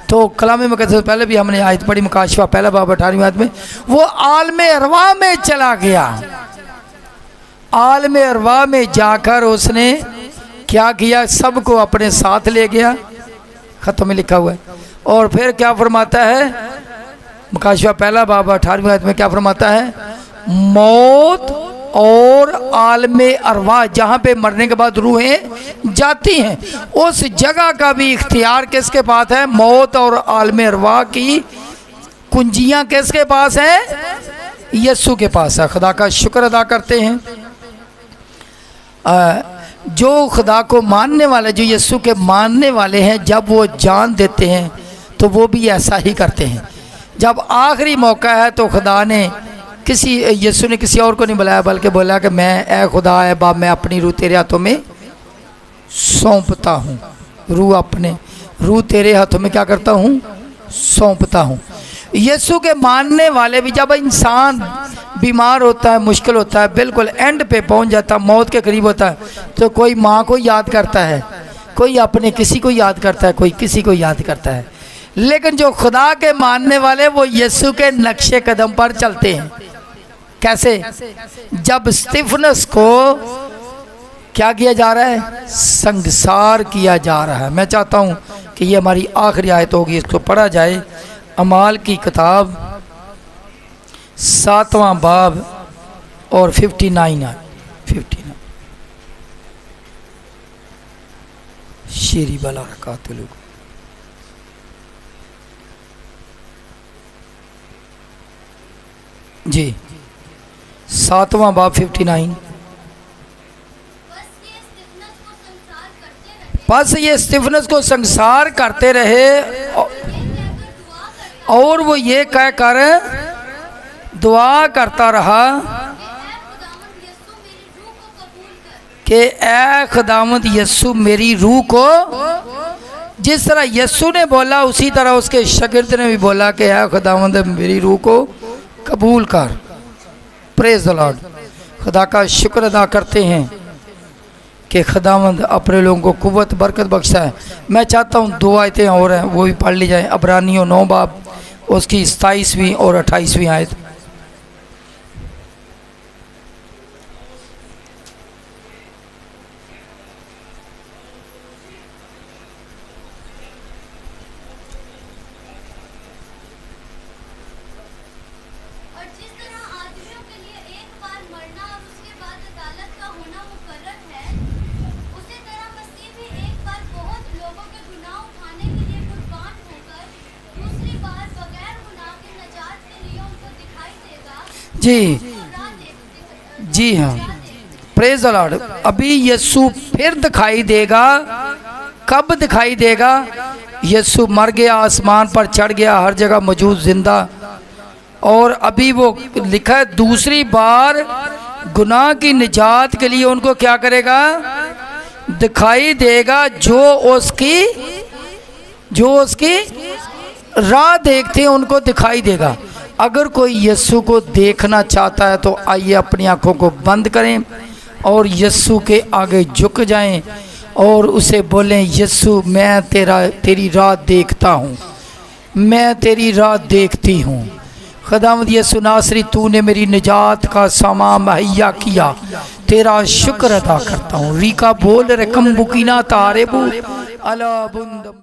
S6: तो कलाम मुक़द्दस से पहले भी हमने आयत पढ़ी, मुकाशवा पहला बाब 18वीं आयत में, वो आलमे अरवा में चला गया। आलमे अरवा में जाकर उसने क्या किया? सबको अपने साथ ले गया। ख़त्म में लिखा हुआ है। और फिर क्या फरमाता है? मुकाशवा पहला बाब 18वीं आयत में क्या फरमाता है? मौत और आलमे अरवा, जहाँ पे मरने के बाद रूहें जाती हैं, उस जगह का भी इख्तियार किसके पास है? मौत और आलमे अरवा की कुंजियाँ किसके पास है? यीशु के पास है। खुदा का शुक्र अदा करते हैं। जो खुदा को मानने वाले, जो यीशु के मानने वाले हैं, जब वो जान देते हैं तो वो भी ऐसा ही करते हैं। जब आखिरी मौका है तो खुदा ने यीशु ने किसी और को नहीं बुलाया, बल्कि बोला कि मैं ए खुदा है बाप, मैं अपनी रूह तेरे हाथों में सौंपता हूँ। रूह तेरे हाथों में क्या करता हूँ? सौंपता हूँ। यीशु के मानने वाले भी, जब इंसान बीमार होता है, मुश्किल होता है, बिल्कुल एंड पे पहुंच जाता है, मौत के करीब होता है, तो कोई माँ को याद करता है, कोई अपने किसी को याद करता है, कोई किसी को याद करता है। लेकिन जो खुदा के मानने वाले वो यीशु के नक्शे कदम पर चलते हैं। कैसे? जब स्तिफनस को क्या किया जा रहा है? संसार किया जा रहा है। मैं चाहता हूँ कि ये हमारी आखिरी आयत होगी, इसको पढ़ा जाए। अमाल की किताब 7वां बाब और 59 है। 59 शेरी बला रकातुल जी 7वां बाब 59। बस ये स्तिफनस को संसार करते रहे और वो ये कह कर दुआ करता रहा कि ए खुदावंद यीशु मेरी रूह को, जिस तरह यीशु ने बोला उसी तरह उसके शागिर्द ने भी बोला कि ए खुदावंद मेरी रूह को कबूल कर। Praise the Lord. खुदा का शुक्र अदा करते हैं कि खुदावंद अपने लोगों को कुव्वत बरकत बख्शा है। मैं चाहता हूँ 2 आयतें और हैं, वो भी पढ़ ली जाए। अब्रानियों 9 बाब उसकी 27वीं और 28वीं आयत। जी जी हाँ, प्रेज द लॉर्ड। अभी यीशु फिर दिखाई देगा। कब दिखाई देगा? यीशु मर गया, आसमान पर चढ़ गया, हर जगह मौजूद, जिंदा। और अभी वो लिखा है दूसरी बार गुनाह की निजात के लिए उनको क्या करेगा? दिखाई देगा। जो उसकी राह देखते हैं उनको दिखाई देगा। अगर कोई यीशु को देखना चाहता है तो आइए अपनी आंखों को बंद करें और यीशु के आगे झुक जाएं और उसे बोलें, यीशु मैं तेरी राह देखता हूँ, मैं तेरी राह देखती हूँ। खुदावंद यीशु नासरी, तूने मेरी निजात का सामान मुहैया किया, तेरा शुक्र अदा करता हूँ। रीका बोल रकम बुकीना तारेबू अला बुंद।